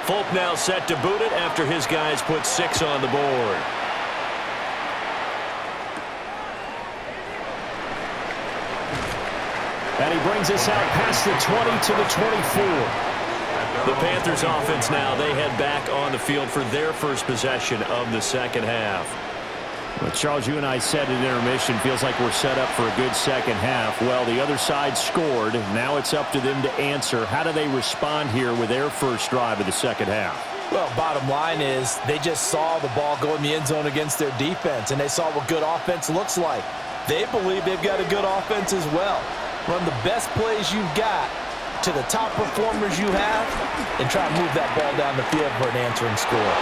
Folk now set to boot it after his guys put 6 on the board. And he brings us out past the 20 to the 24. The Panthers offense now, they head back on the field for their first possession of the second half. Well, Charles, you and I said at intermission, feels like we're set up for a good second half. Well, the other side scored. Now it's up to them to answer. How do they respond here with their first drive of the second half? Well, bottom line is they just saw the ball go in the end zone against their defense, and they saw what good offense looks like. They believe they've got a good offense as well. Run the best plays you've got to the top performers you have and try to move that ball down the field for an answering score.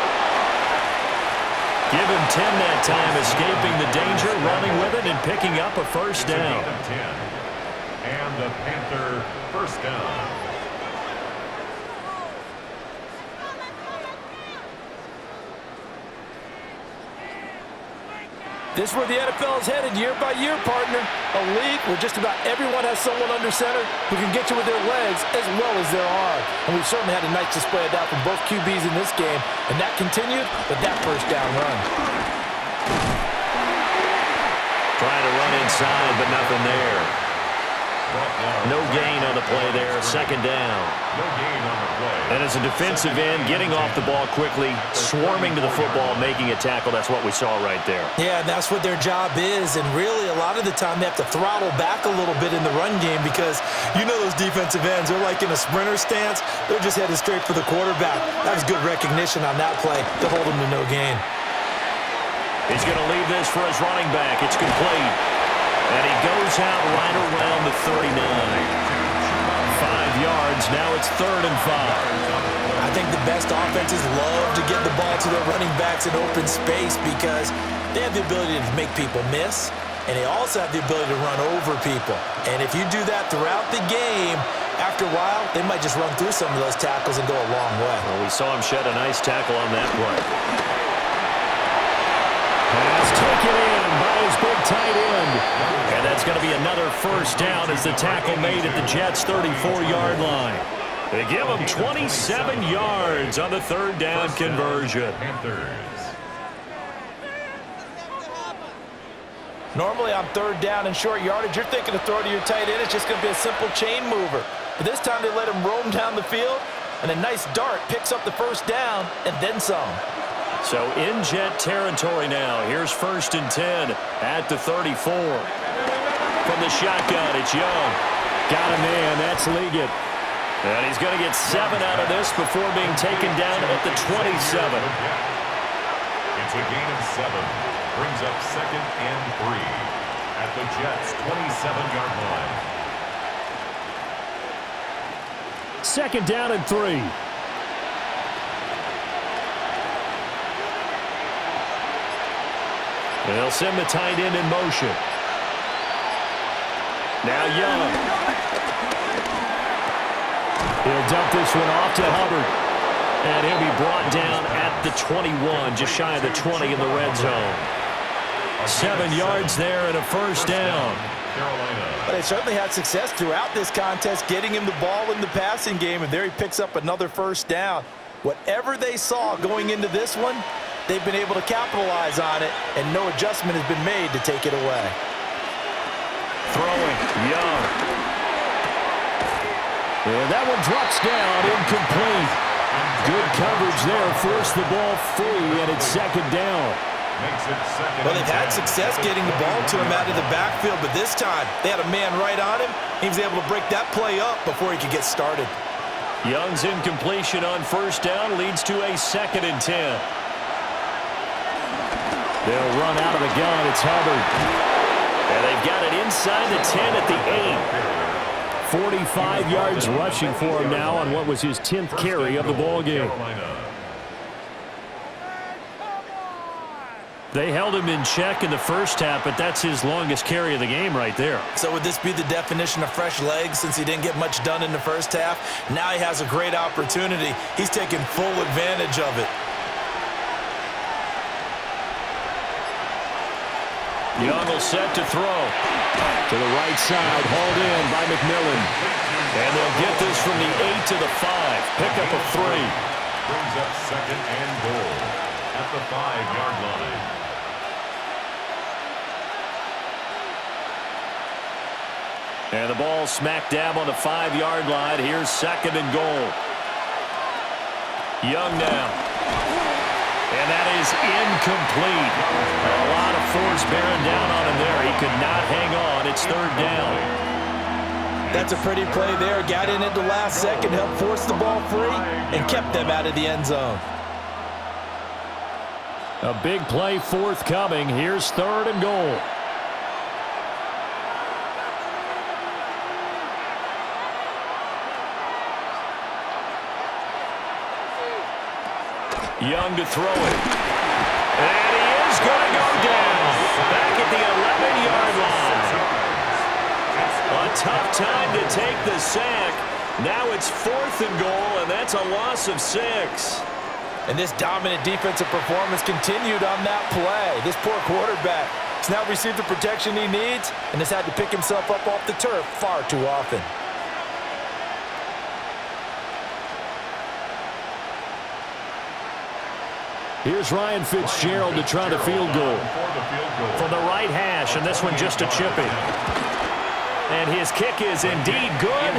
Give him 10 that time, escaping the danger, running with it, and picking up a first down. And the Panther first down. This is where the NFL is headed year by year, partner. A league where just about everyone has someone under center who can get you with their legs as well as their arm. And we've certainly had a nice display of that from both QBs in this game. And that continued with that first down run. Trying to run inside, but nothing there. No gain on the play there, second down. No gain on the play. And as a defensive end, getting off the ball quickly, swarming to the football, making a tackle, that's what we saw right there. Yeah, that's what their job is, and really a lot of the time they have to throttle back a little bit in the run game because you know those defensive ends, they're like in a sprinter stance, they're just headed straight for the quarterback. That was good recognition on that play to hold him to no gain. He's going to leave this for his running back. It's complete. And he goes out right around the 39. 5 yards. Now it's 3rd and 5. I think the best offenses love to get the ball to their running backs in open space because they have the ability to make people miss, and they also have the ability to run over people. And if you do that throughout the game, after a while, they might just run through some of those tackles and go a long way. Well, we saw him shed a nice tackle on that play. Pass taken in by his big tight end. And that's going to be another first down as the tackle made at the Jets' 34-yard line. They give him 27 yards on the 3rd down conversion. Normally on 3rd down and short yardage, you're thinking to throw to your tight end. It's just going to be a simple chain mover. But this time they let him roam down the field, and a nice dart picks up the first down and then some. So in Jet territory now. Here's 1st and 10 at the 34. From the shotgun, it's Young. Got a man. That's Liggett. And he's going to get 7 out of this before being taken down at the 27. It's a gain of 7. Brings up 2nd and 3 at the Jets' 27-yard line. 2nd down and 3. And they'll send the tight end in motion. Now Young. He'll dump this one off to Hubbard. And he'll be brought down at the 21, just shy of the 20 in the red zone. 7 yards there and a first down. But they certainly had success throughout this contest, getting him the ball in the passing game, and there he picks up another first down. Whatever they saw going into this one, they've been able to capitalize on it, and no adjustment has been made to take it away. Throwing, Young. And that one drops down, incomplete. Good coverage there, forced the ball free, and it's 2nd down. Well, they've had success getting the ball to him out of the backfield, but this time they had a man right on him. He was able to break that play up before he could get started. Young's incompletion on first down leads to a 2nd and 10. They'll run out of the gun. It's Hubbard. And they've got it inside the 10 at the 8. 45 yards rushing for him now on what was his 10th carry of the ballgame. They held him in check in the first half, but that's his longest carry of the game right there. So would this be the definition of fresh legs since he didn't get much done in the first half? Now he has a great opportunity. He's taking full advantage of it. Young will set to throw. To the right side, hauled in by McMillan. And they'll get this from the 8 to the 5. Pick up a 3. Brings up 2nd and goal at the 5-yard line. And the ball smack dab on the 5-yard line. Here's 2nd and goal. Young now. And that is incomplete. A lot of force bearing down on him there. He could not hang on. It's 3rd down. That's a pretty play there. Got in at the last second, helped force the ball free, and kept them out of the end zone. A big play forthcoming. Here's 3rd and goal. Young to throw it. And he is going to go down. Back at the 11-yard line. A tough time to take the sack. Now it's 4th and goal, and that's a loss of 6. And this dominant defensive performance continued on that play. This poor quarterback has now received the protection he needs and has had to pick himself up off the turf far too often. Here's Ryan Fitzgerald to try the field goal. From the right hash, and this one just a chipping. And his kick is indeed good,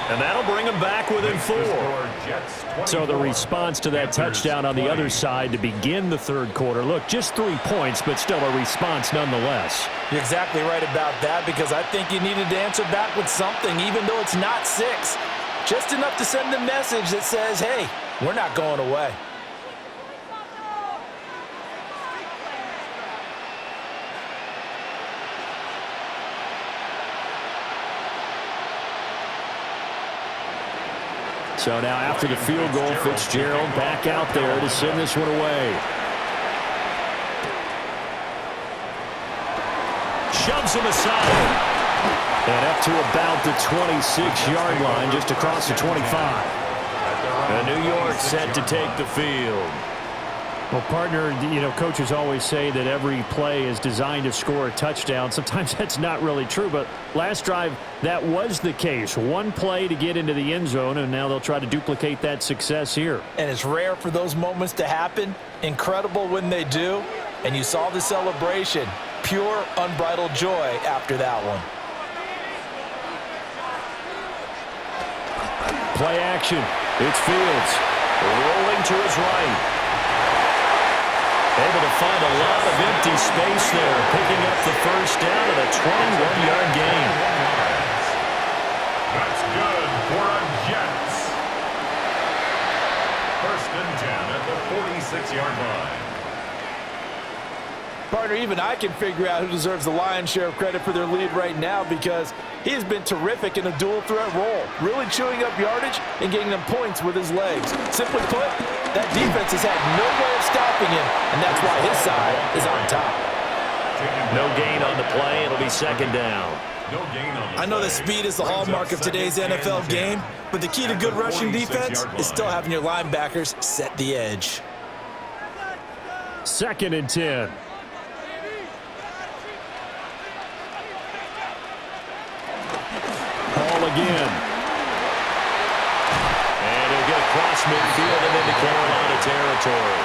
and that'll bring him back within 4. So the response to that touchdown on the other side to begin the 3rd quarter. Look, just 3 points, but still a response nonetheless. You're exactly right about that, because I think you needed to answer back with something, even though it's not 6. Just enough to send a message that says, hey, we're not going away. So now after the field goal, Fitzgerald back out there to send this one away. Shoves him aside. And up to about the 26-yard line, just across the 25. And New York set to take the field. Well, partner, coaches always say that every play is designed to score a touchdown. Sometimes that's not really true, but last drive, that was the case. One play to get into the end zone, and now they'll try to duplicate that success here. And it's rare for those moments to happen. Incredible when they do. And you saw the celebration. Pure, unbridled joy after that one. Play action. It's Fields. Rolling to his right. Able to find a lot of empty space there, picking up the first down at a 21-yard gain. That's good for a Jets. 1st and 10 at the 46-yard line. Partner, even I can figure out who deserves the lion's share of credit for their lead right now, because he has been terrific in a dual threat role, really chewing up yardage and getting them points with his legs. Simply put, that defense has had no way of stopping him, and that's why his side is on top. No gain on the play. It'll be 2nd down. I know that speed is the hallmark of today's NFL game, but the key to good rushing defense is still having your linebackers set the edge. 2nd and 10. Ball again. And he'll get across midfield and into Carolina territory.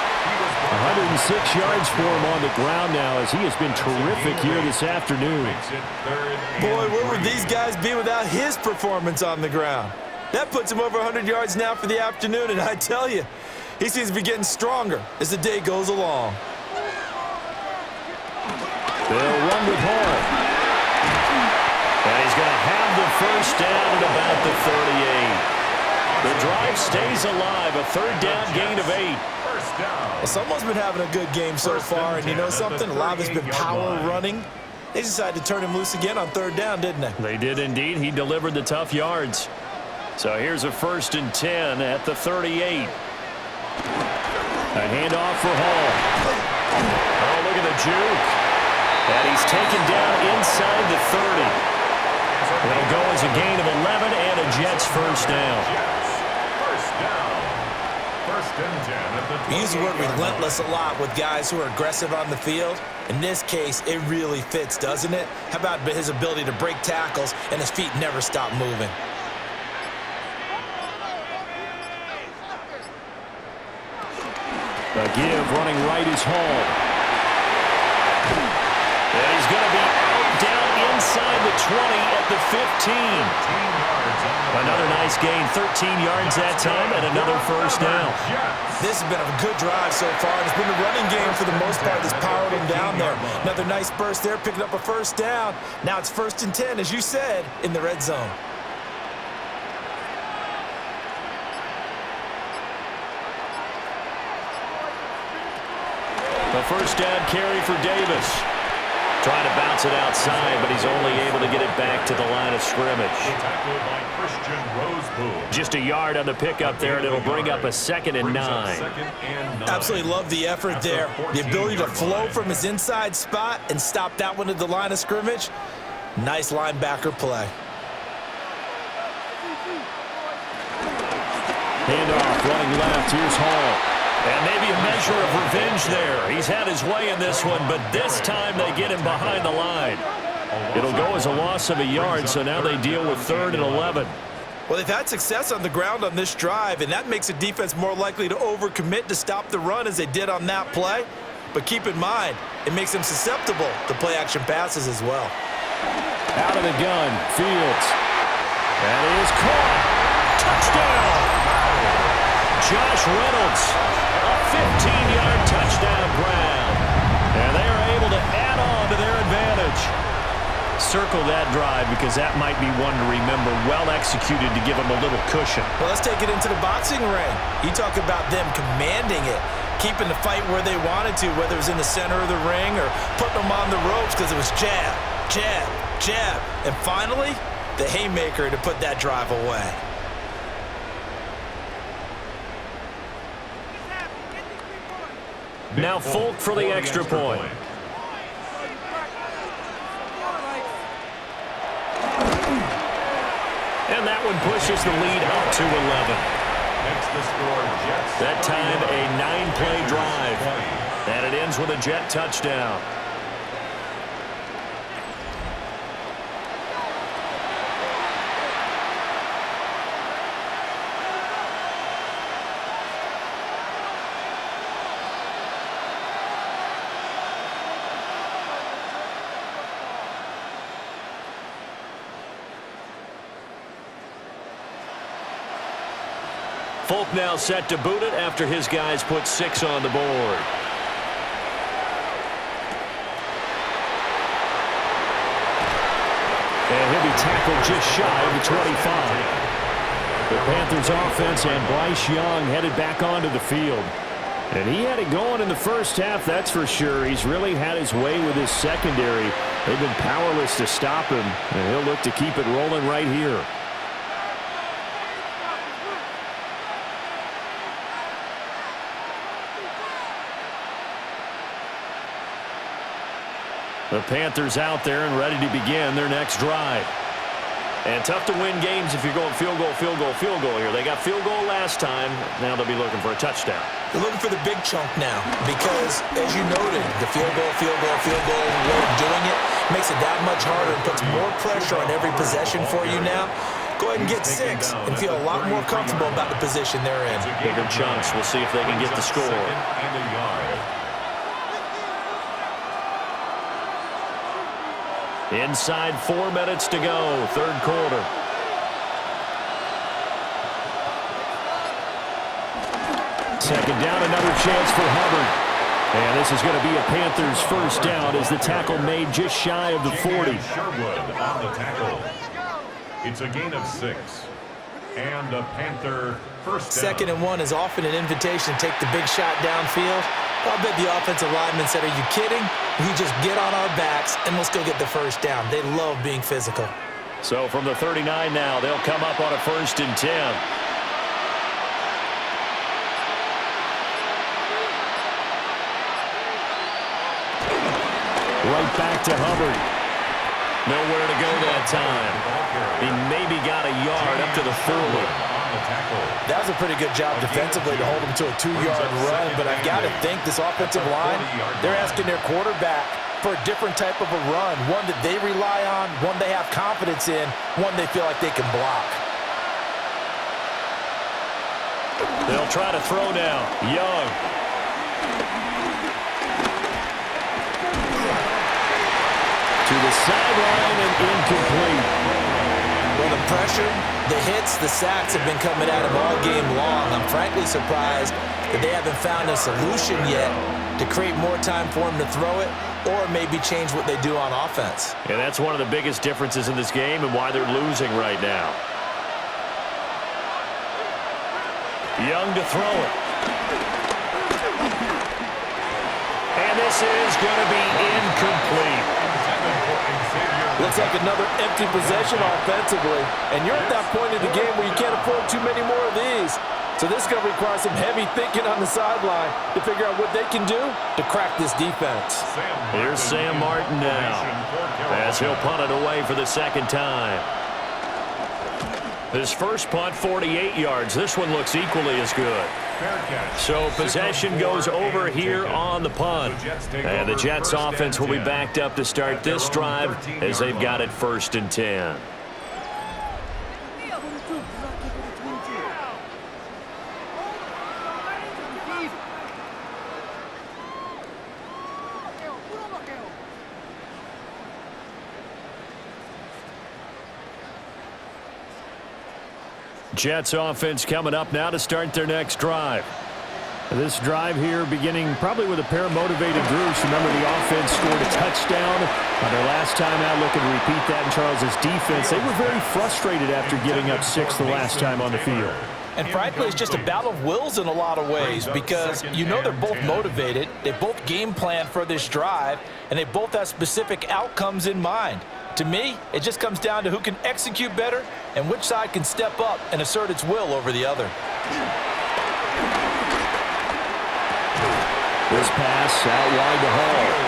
106 yards for him on the ground now, as he has been terrific here this afternoon. Boy, where would these guys be without his performance on the ground? That puts him over 100 yards now for the afternoon, and I tell you, he seems to be getting stronger as the day goes along. They'll run with Hall. And he's going to have the first down at about the 38. The drive stays alive, a 3rd down gain of 8. Well, someone's been having a good game so far, and you know something? A lot of it's been power running. They decided to turn him loose again on 3rd down, didn't they? They did indeed. He delivered the tough yards. So here's a 1st and 10 at the 38. A handoff for Hall. Oh, look at the juke. And he's taken down inside the 30. It'll go as a gain of 11 and a Jets first down. We use the word relentless a lot with guys who are aggressive on the field. In this case, it really fits, doesn't it? How about his ability to break tackles and his feet never stop moving? A give running right is Hall. And he's going to be out down inside the 20 at the 15. Another nice gain, 13 yards that time, and another first down. This has been a good drive so far. It's been the running game for the most part that's powered him down there. Another nice burst there, picking up a first down. Now it's 1st and 10, as you said, in the red zone. A first down carry for Davis. Trying to bounce it outside, but he's only able to get it back to the line of scrimmage. Just a yard on the pickup there, and it'll bring up a 2nd and 9. Absolutely love the effort there. The ability to flow from his inside spot and stop that one at the line of scrimmage. Nice linebacker play. Handoff, running left. Here's Hall. And maybe a measure of revenge there. He's had his way in this one, but this time they get him behind the line. It'll go as a loss of a yard, so now they deal with 3rd and 11. Well, they've had success on the ground on this drive, and that makes a defense more likely to overcommit to stop the run as they did on that play. But keep in mind, it makes them susceptible to play-action passes as well. Out of the gun, Fields. That is caught. Touchdown! Josh Reynolds, a 15-yard touchdown grab. And they are able to add on to their advantage. Circle that drive because that might be one to remember. Well executed to give them a little cushion. Well, let's take it into the boxing ring. You talk about them commanding it, keeping the fight where they wanted to, whether it was in the center of the ring or putting them on the ropes because it was jab, jab, jab. And finally, the haymaker to put that drive away. Now Folk for the extra point. And that one pushes the lead up to 11. That time a 9-play drive. And it ends with a Jet touchdown. Folk now set to boot it after his guys put 6 on the board. And he'll be tackled just shy of the 25. The Panthers offense and Bryce Young headed back onto the field. And he had it going in the first half, that's for sure. He's really had his way with his secondary. They've been powerless to stop him, and he'll look to keep it rolling right here. The Panthers out there and ready to begin their next drive. And tough to win games if you're going field goal, field goal, field goal here. They got field goal last time. Now they'll be looking for a touchdown. They're looking for the big chunk now because, as you noted, the field goal way of doing it makes it that much harder and puts more pressure on every possession for you now. Go ahead and get 6 and feel a lot more comfortable about the position they're in. Bigger chunks. We'll see if they can get the score. Inside 4 minutes to go, third quarter. Second down, another chance for Hubbard. And this is going to be a Panthers first down as the tackle made just shy of the 40. Sherwood on the tackle. It's a gain of 6. And a Panther first down. 2nd and 1 is often an invitation to take the big shot downfield. I bet the offensive lineman said, are you kidding? We just get on our backs and let's go get the first down. They love being physical. So from the 39 now, they'll come up on a 1st and 10. Right back to Hubbard. Nowhere to go that time. He maybe got a yard up to the 40. That was a pretty good job defensively to hold him to a 2-yard run, but I've got to think this offensive line, they're asking their quarterback for a different type of a run, one that they rely on, one they have confidence in, one they feel like they can block. They'll try to throw now. Young. To the sideline and incomplete. Well, the pressure, the hits, the sacks have been coming at him all game long. I'm frankly surprised that they haven't found a solution yet to create more time for him to throw it or maybe change what they do on offense. And that's one of the biggest differences in this game and why they're losing right now. Young to throw it. And this is going to be incomplete. Looks like another empty possession offensively. And you're at that point in the game where you can't afford too many more of these. So this is going to require some heavy thinking on the sideline to figure out what they can do to crack this defense. Here's Sam Martin now as he'll punt it away for the second time. His first punt, 48 yards. This one looks equally as good. So possession goes over here on the punt. And the Jets offense will be backed up to start this drive as they've got it 1st and 10. Jets offense coming up now to start their next drive. This drive here beginning probably with a pair of motivated groups. Remember, the offense scored a touchdown on their last time out. Looking to repeat that in Charles's defense. They were very frustrated after giving up 6 the last time on the field. And frankly, it's just a battle of wills in a lot of ways because you know they're both motivated. They both game plan for this drive, and they both have specific outcomes in mind. To me, it just comes down to who can execute better and which side can step up and assert its will over the other. This pass out wide to Hall.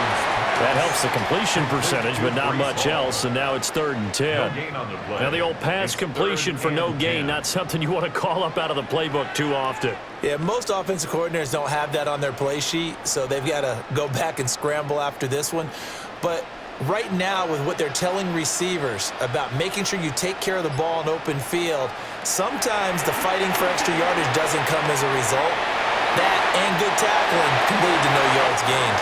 That helps the completion percentage, but not much else, and now it's 3rd and 10. Now the old pass completion for no gain, not something you want to call up out of the playbook too often. Yeah, most offensive coordinators don't have that on their play sheet, so they've got to go back and scramble after this one. But right now, with what they're telling receivers about making sure you take care of the ball in open field, sometimes the fighting for extra yardage doesn't come as a result. That and good tackling can lead to no yards gained.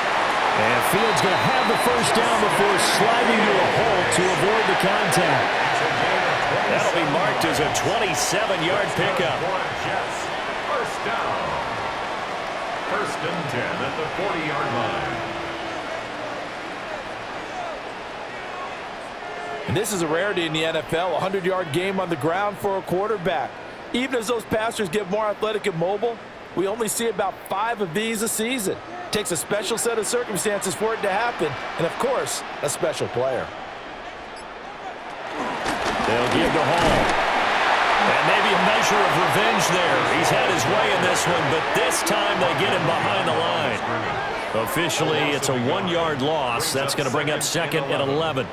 And Fields going to have the first down before sliding to a hole to avoid the contact. That'll be marked as a 27-yard pickup. First down. 1st and 10 at the 40-yard line. And this is a rarity in the NFL, a 100-yard game on the ground for a quarterback. Even as those passers get more athletic and mobile, we only see about 5 of these a season. It takes a special set of circumstances for it to happen, and of course, a special player. They'll give to Hall. And maybe a measure of revenge there. He's had his way in this one, but this time they get him behind the line. Officially, it's a 1-yard loss. That's going to bring up 2nd and 11.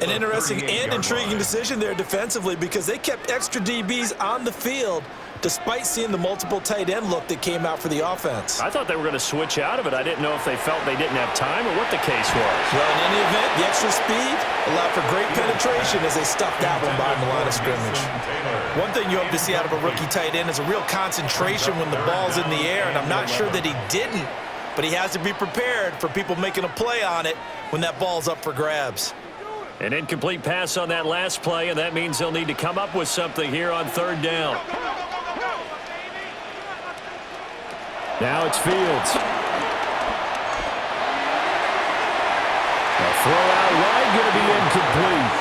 An interesting and intriguing decision there defensively because they kept extra DBs on the field despite seeing the multiple tight end look that came out for the offense. I thought they were going to switch out of it. I didn't know if they felt they didn't have time or what the case was. Well, in any event, the extra speed allowed for great penetration as they stuffed that one behind the line of scrimmage. One thing you hope to see out of a rookie tight end is a real concentration when the ball's in the air, and I'm not sure that he didn't, but he has to be prepared for people making a play on it when that ball's up for grabs. An incomplete pass on that last play, and that means they'll need to come up with something here on 3rd down. Now it's Fields. A throw out wide, going to be incomplete.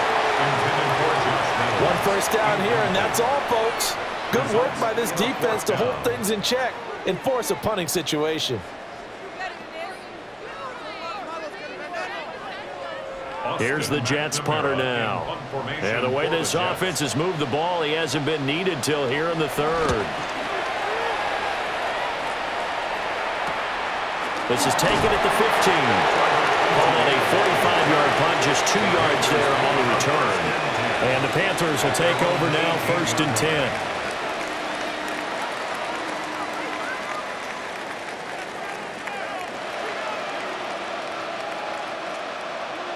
1 first down here, and that's all, folks. Good work by this defense to hold things in check and force a punting situation. Here's the Jets punter now. And the way this offense has moved the ball, he hasn't been needed till here in the 3rd. This is taken at the 15. Call it a 45-yard punt, just 2 yards there on the return. And the Panthers will take over now, 1st and 10.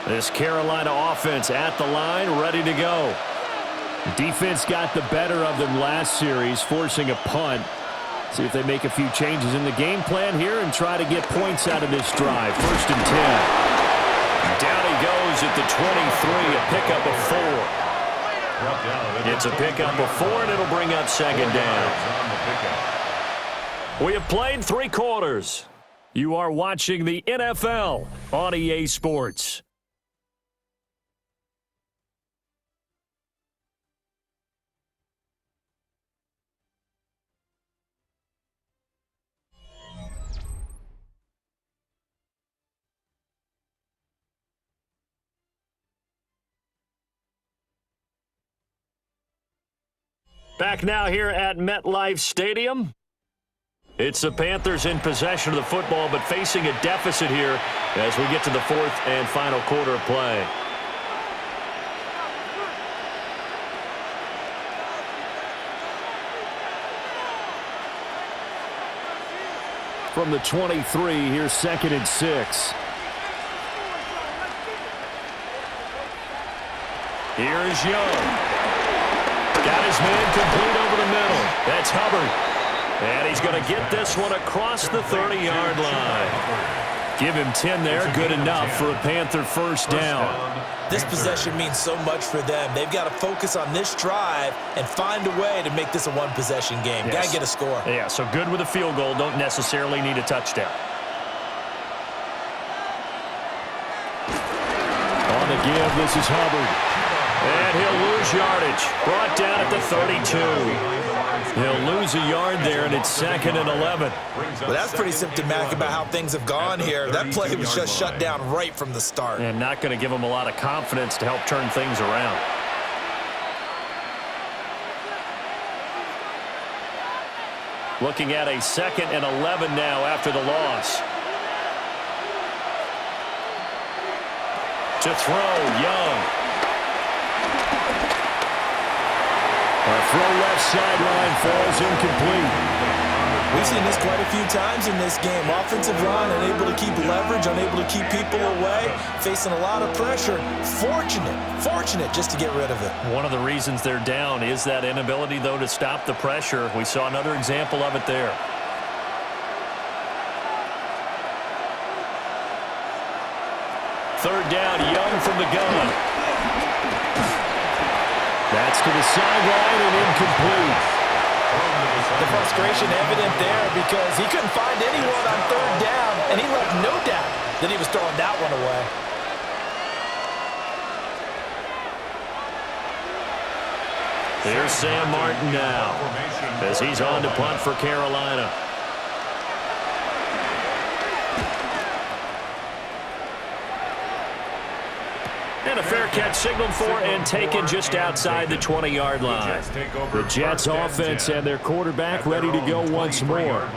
This Carolina offense at the line, ready to go. The defense got the better of them last series, forcing a punt. See if they make a few changes in the game plan here and try to get points out of this drive. 1st and 10. Down he goes at the 23, a pickup of 4. It's a pickup of 4, and it'll bring up 2nd down. We have played 3 quarters. You are watching the NFL on EA Sports. Back now here at MetLife Stadium. It's the Panthers in possession of the football, but facing a deficit here as we get to the fourth and final quarter of play. From the 23, here's 2nd and 6. Here's Young. Got his man complete over the middle. That's Hubbard. And he's going to get this one across the 30-yard line. Give him 10 there. Good enough for a Panther first down. This possession means so much for them. They've got to focus on this drive and find a way to make this a one-possession game. Yes. Got to get a score. Yeah, so good with a field goal. Don't necessarily need a touchdown. On the give, this is Hubbard. And he'll lose yardage. Brought down at the 32. He'll lose a yard there, and it's 2nd and 11. Well, that's pretty symptomatic about how things have gone here. That play was just shut down right from the start. And not going to give him a lot of confidence to help turn things around. Looking at a 2nd and 11 now after the loss. To throw, Young. A throw left sideline falls incomplete. We've seen this quite a few times in this game. Offensive line unable to keep leverage, unable to keep people away, facing a lot of pressure. Fortunate just to get rid of it. One of the reasons they're down is that inability, though, to stop the pressure. We saw another example of it there. Third down, Young from the gun. That's to the sideline and incomplete. The frustration evident there because he couldn't find anyone on third down, and he left no doubt that he was throwing that one away. Here's Sam Martin now as he's on to punt for Carolina. And a fair catch signaled for and taken just outside the 20-yard line. The Jets offense and their quarterback ready to go once more.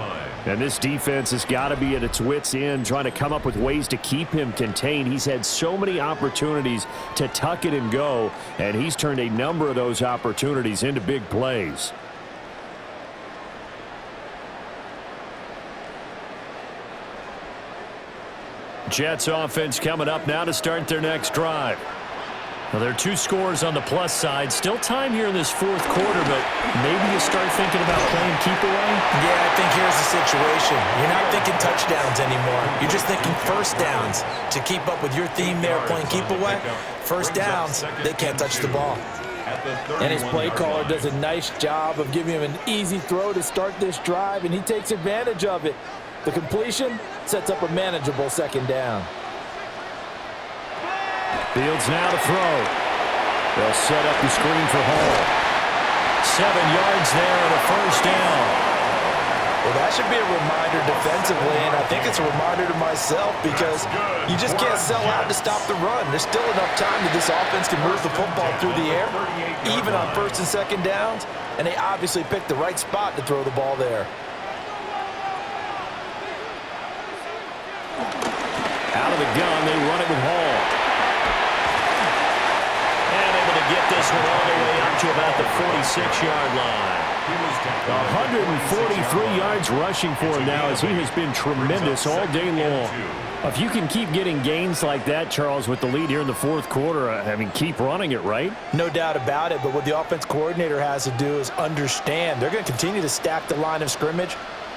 And this defense has got to be at its wits' end, trying to come up with ways to keep him contained. He's had so many opportunities to tuck it and go, and he's turned a number of those opportunities into big plays. Jets offense coming up now to start their next drive. Well, there are 2 scores on the plus side. Still time here in this fourth quarter, but maybe you start thinking about playing keep away? Yeah, I think here's the situation. You're not thinking touchdowns anymore. You're just thinking first downs. To keep up with your theme there, playing keep away, first downs, they can't touch the ball. And his play caller does a nice job of giving him an easy throw to start this drive, and he takes advantage of it. The completion sets up a manageable second down. Fields now to throw. They'll set up the screen for Hall. 7 yards there and a first down. Well, that should be a reminder defensively, and I think it's a reminder to myself because you just can't sell out to stop the run. There's still enough time that this offense can move the football through the air, even on first and second downs, and they obviously picked the right spot to throw the ball there. Out of the gun, they run it with Hall. And able to get this one all the way up to about the 46-yard line. 143 yards rushing for him now as he has been tremendous all day long. If you can keep getting gains like that, Charles, with the lead here in the fourth quarter, I mean, keep running it, right? No doubt about it, but what the offense coordinator has to do is understand they're going to continue to stack the line of scrimmage.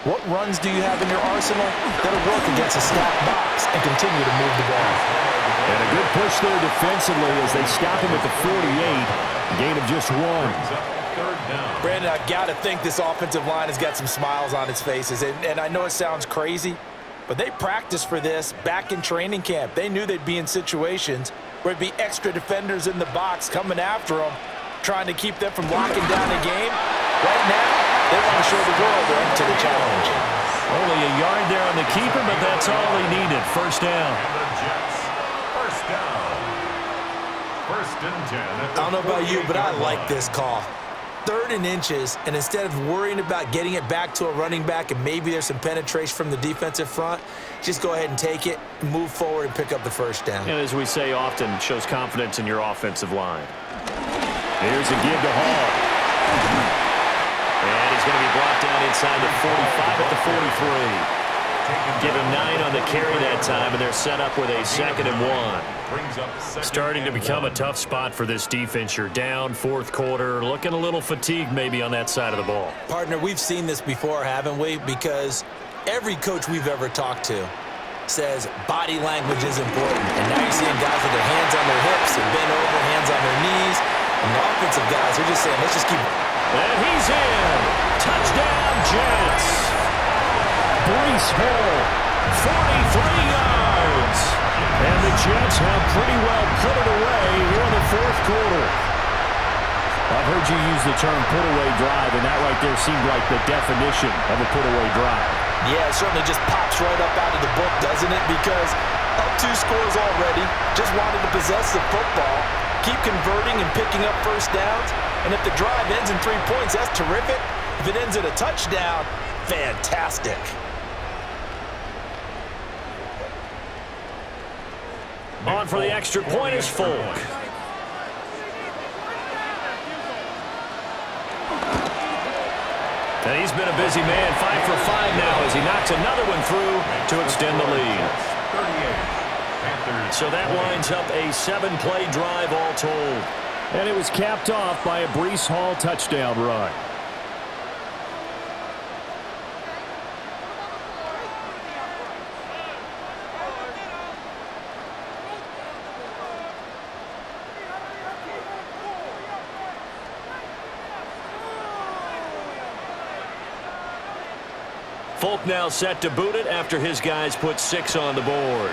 What runs do you have in your arsenal that'll work against a stacked box and continue to move the ball? And a good push there defensively as they stop him at the 48. Gain of just 1. Brandon, I've got to think this offensive line has got some smiles on its faces. And I know it sounds crazy, but they practiced for this back in training camp. They knew they'd be in situations where it'd be extra defenders in the box coming after them, trying to keep them from locking down the game. Right now, they want to show the world they're up to the challenge. Only a yard there on the keeper, but that's all he needed. First down. First down. First and 10. I don't know about you, but I like this call. 3rd and inches, and instead of worrying about getting it back to a running back and maybe there's some penetration from the defensive front, just go ahead and take it, move forward, and pick up the first down. And as we say often, it shows confidence in your offensive line. Here's a give to Hall. And he's going to be brought down inside the 45 at the 43. Give him 9 on the carry that time, and they're set up with a 2nd and 1. Starting to become a tough spot for this defense. You're down 4th quarter, looking a little fatigued maybe on that side of the ball. Partner, we've seen this before, haven't we? Because every coach we've ever talked to says body language is important. And now you're seeing guys with their hands on their hips and bent over, hands on their knees. And the offensive guys are just saying, let's just keep. And he's in. Touchdown, Jets. Breece Hall, 43 yards. And the Jets have pretty well put it away here in the 4th quarter. I've heard you use the term put-away drive, and that right there seemed like the definition of a put-away drive. Yeah, it certainly just pops right up out of the book, doesn't it? Because up 2 scores already, just wanted to possess the football, keep converting and picking up first downs. And if the drive ends in 3 points, that's terrific. If it ends in a touchdown, fantastic. On for the extra point is Folk. And he's been a busy man, 5 for 5 now as he knocks another one through to extend the lead. So that winds up a 7-play drive all told. And it was capped off by a Breece Hall touchdown run. Folk now set to boot it after his guys put 6 on the board.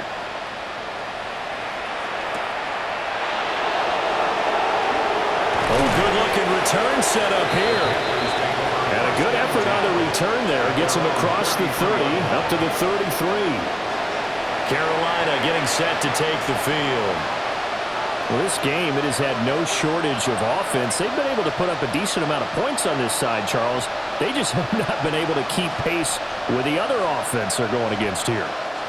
Oh, good-looking return set up here. And a good effort on the return there. Gets him across the 30, up to the 33. Carolina getting set to take the field. Well, this game, it has had no shortage of offense. They've been able to put up a decent amount of points on this side, Charles. They just have not been able to keep pace with the other offense they're going against here.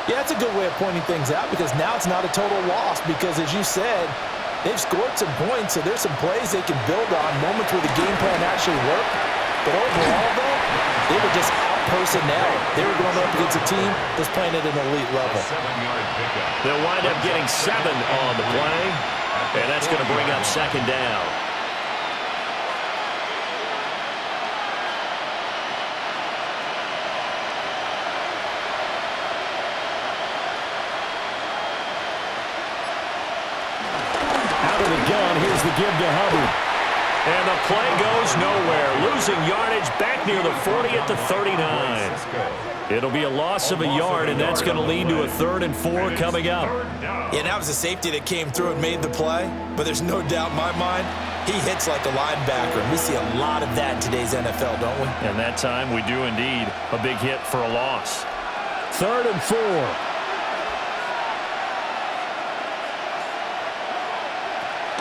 Yeah, that's a good way of pointing things out because now it's not a total loss because, as you said, they've scored some points, so there's some plays they can build on, moments where the game plan actually worked. But overall, though, they were just out-personnel. They were going up against a team that's playing at an elite level. They'll wind up getting 7 on the play, and that's going to bring up 2nd down. Here's the give to Hubbard. And the play goes nowhere. Losing yardage back near the 40 at the 39. It'll be a loss of a yard, and that's going to lead to a 3rd and 4 coming up. Yeah, that was a safety that came through and made the play, but there's no doubt in my mind he hits like a linebacker. And we see a lot of that in today's NFL, don't we? And that time we do indeed. A big hit for a loss. 3rd and 4.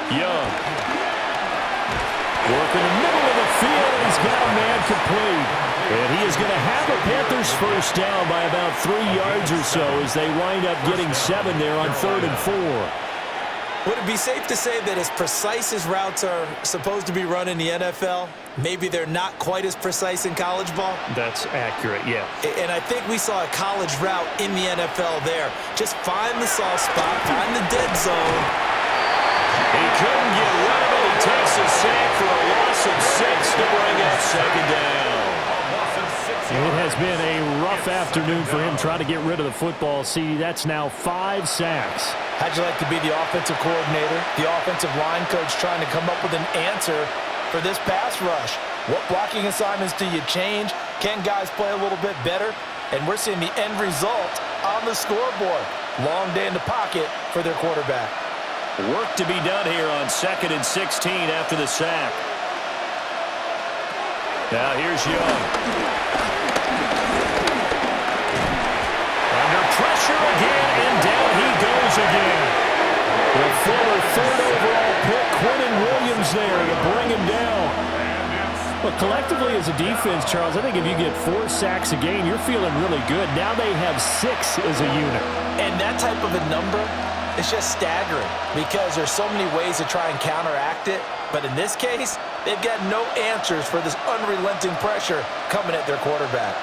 Young. Working the middle of the field, and he's got a man complete. And he is going to have a Panthers first down by about 3 yards or so as they wind up getting 7 there on 3rd and 4. Would it be safe to say that as precise as routes are supposed to be run in the NFL, maybe they're not quite as precise in college ball? That's accurate, yeah. And I think we saw a college route in the NFL there. Just find the soft spot, find the dead zone. He couldn't get rid of it. He takes a sack for a loss of 6 to bring up 2nd down. It has been a rough afternoon for him trying to get rid of the football. See, that's now 5 sacks. How'd you like to be the offensive coordinator, the offensive line coach trying to come up with an answer for this pass rush? What blocking assignments do you change? Can guys play a little bit better? And we're seeing the end result on the scoreboard. Long day in the pocket for their quarterback. Work to be done here on 2nd and 16 after the sack. Now here's Young. Under pressure again, and down he goes again. The former 3rd overall pick, Quentin Williams there to bring him down. Well, collectively as a defense, Charles, I think if you get 4 sacks a game, you're feeling really good. Now they have 6 as a unit. And that type of a number is just staggering because there's so many ways to try and counteract it. But in this case, they've got no answers for this unrelenting pressure coming at their quarterback.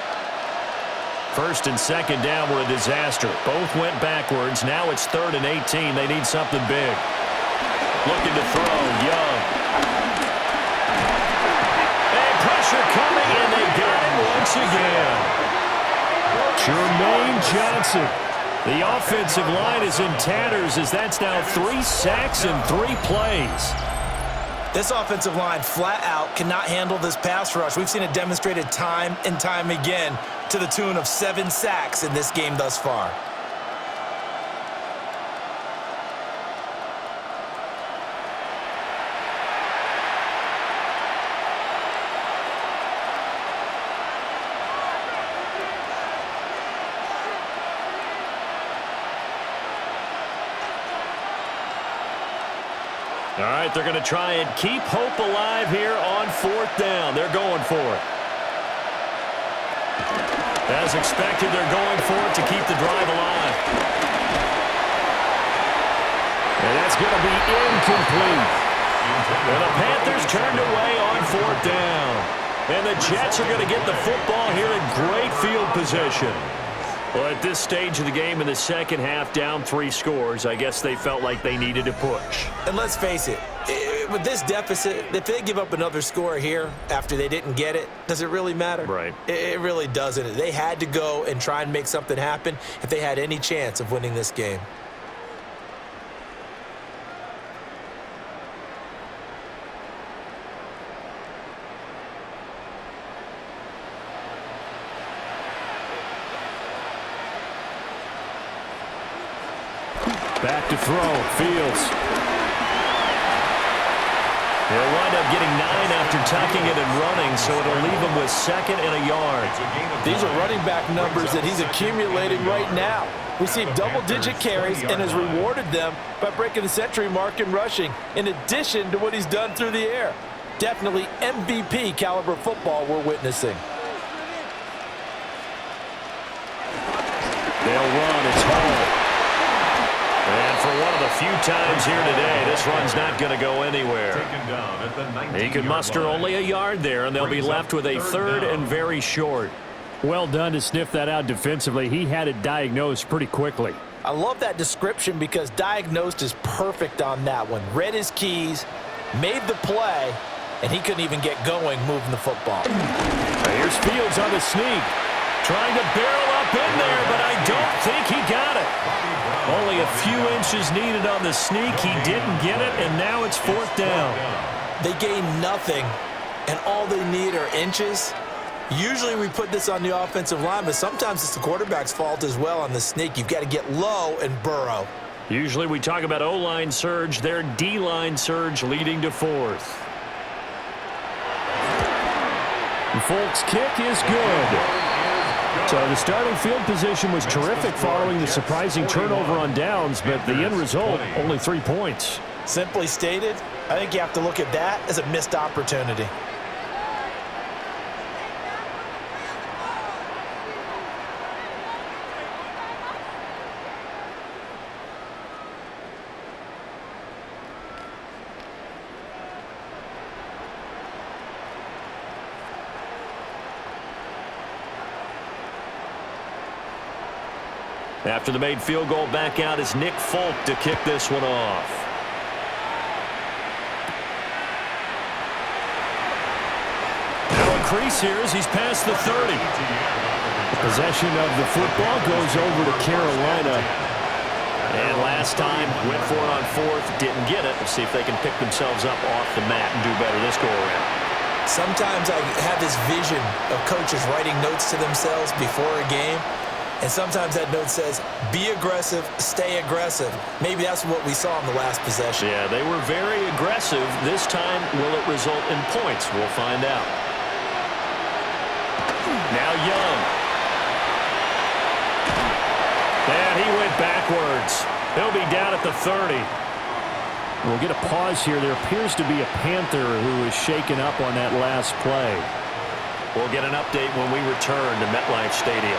First and second down were a disaster. Both went backwards. Now it's 3rd and 18. They need something big. Looking to throw. Young. And pressure coming, and they got him once again. Jermaine Johnson. The offensive line is in tatters as that's now 3 sacks in 3 plays. This offensive line flat out cannot handle this pass rush. We've seen it demonstrated time and time again to the tune of 7 sacks in this game thus far. All right, they're going to try and keep hope alive here on 4th down. They're going for it. As expected, they're going for it to keep the drive alive. And that's going to be incomplete. And the Panthers turned away on 4th down. And the Jets are going to get the football here in great field position. Well, at this stage of the game in the second half, down 3 scores, I guess they felt like they needed to push. And let's face it, with this deficit, if they give up another score here after they didn't get it, does it really matter? Right. It really doesn't. They had to go and try and make something happen if they had any chance of winning this game. Back to throw. Fields. They'll wind up getting 9 after tucking it and running, so it'll leave them with 2nd and a yard. These are running back numbers that he's accumulating right now. Received double-digit carries and has rewarded them by breaking the century mark in rushing, in addition to what he's done through the air. Definitely MVP caliber football we're witnessing. They'll run. It's home. And for one of the few times here today, this run's not going to go anywhere. He could muster only a yard there, and they'll be left with a 3rd and very short. Well done to sniff that out defensively. He had it diagnosed pretty quickly. I love that description because diagnosed is perfect on that one. Read his keys, made the play, and he couldn't even get going moving the football. Here's Fields on the sneak. Trying to barrel up in there, but I don't think he got it. Only a few inches needed on the sneak. He didn't get it, and now it's 4th down. They gain nothing, and all they need are inches. Usually we put this on the offensive line, but sometimes it's the quarterback's fault as well on the sneak. You've got to get low and burrow. Usually we talk about O-line surge, their D-line surge leading to 4th. And Folk's kick is good. So the starting field position was terrific following the surprising turnover on downs, but the end result, only 3 points. Simply stated, I think you have to look at that as a missed opportunity. After the made field goal, back out is Nick Folk to kick this one off. Now a crease here as he's past the 30. Possession of the football goes over to Carolina. And last time, went for it on 4th, didn't get it. Let's see if they can pick themselves up off the mat and do better this go-around. Sometimes I have this vision of coaches writing notes to themselves before a game. And sometimes that note says, be aggressive, stay aggressive. Maybe that's what we saw in the last possession. Yeah, they were very aggressive. This time, will it result in points? We'll find out. Now Young. And he went backwards. He'll be down at the 30. We'll get a pause here. There appears to be a Panther who is shaken up on that last play. We'll get an update when we return to MetLife Stadium.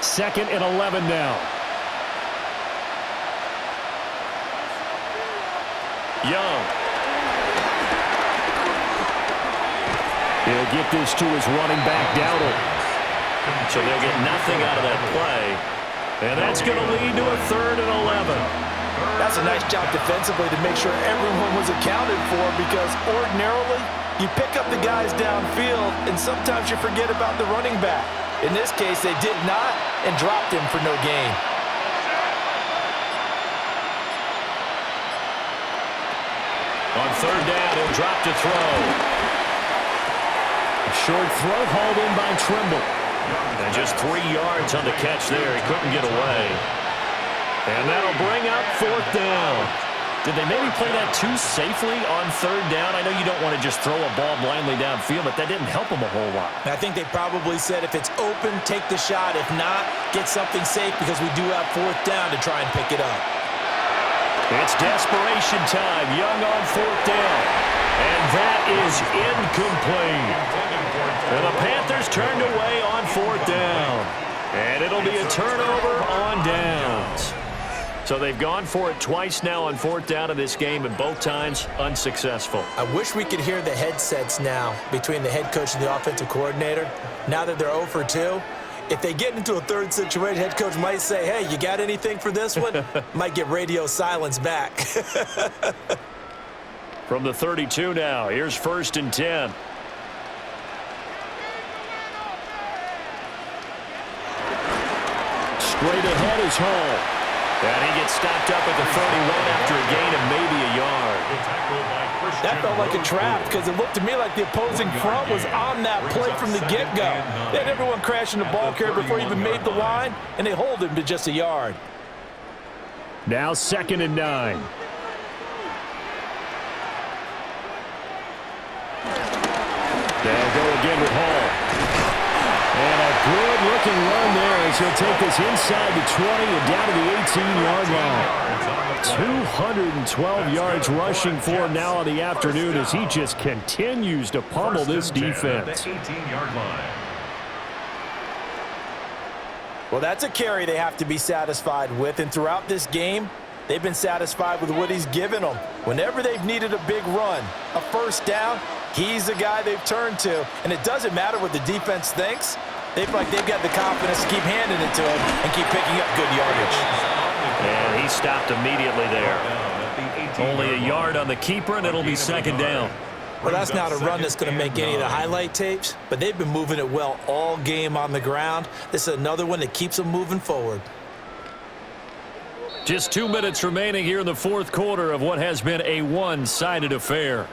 Second and 11 now. Young. He'll get this to his running back, Dowdle. So they'll get nothing out of that play. And that's going to lead to a 3rd and 11. That's a nice job defensively to make sure everyone was accounted for, because ordinarily you pick up the guys downfield and sometimes you forget about the running back. In this case, they did not and dropped him for no gain. On 3rd down, he'll drop to throw. A short throw hauled in by Trimble. And just 3 yards on the catch there. He couldn't get away. And that'll bring up 4th down. Did they maybe play that too safely on 3rd down? I know you don't want to just throw a ball blindly downfield, but that didn't help them a whole lot. I think they probably said if it's open, take the shot. If not, get something safe, because we do have 4th down to try and pick it up. It's desperation time. Young on 4th down. And that is incomplete. And the Panthers turned away on 4th down. And it'll be a turnover on downs. So they've gone for it twice now on 4th down in this game, and both times unsuccessful. I wish we could hear the headsets now between the head coach and the offensive coordinator. Now that they're 0 for 2, if they get into a 3rd situation, head coach might say, hey, you got anything for this one? Might get radio silence back. From the 32 now, here's 1st and 10. Straight ahead is Hall. And he gets stopped up at the 31 after a gain of maybe a yard. That felt like a trap, because it looked to me like the opposing front was on that play from the get-go. They had everyone crashing the ball carrier before he even made the line, and they hold him to just a yard. Now 2nd and 9. They'll go again with Hall. And a good-looking run there as he'll take this inside the 20 and down to the 18-yard line. 212 yards rushing for him now on the afternoon as he just continues to pummel this defense. Well, that's a carry they have to be satisfied with, and throughout this game, they've been satisfied with what he's given them. Whenever they've needed a big run, a 1st down, he's the guy they've turned to, and it doesn't matter what the defense thinks. They feel like they've got the confidence to keep handing it to him and keep picking up good yardage. And he stopped immediately there. Only a yard on the keeper, and it'll be 2nd down. Well, that's not a run that's going to make any of the highlight tapes, but they've been moving it well all game on the ground. This is another one that keeps them moving forward. Just 2 minutes remaining here in the 4th quarter of what has been a one-sided affair.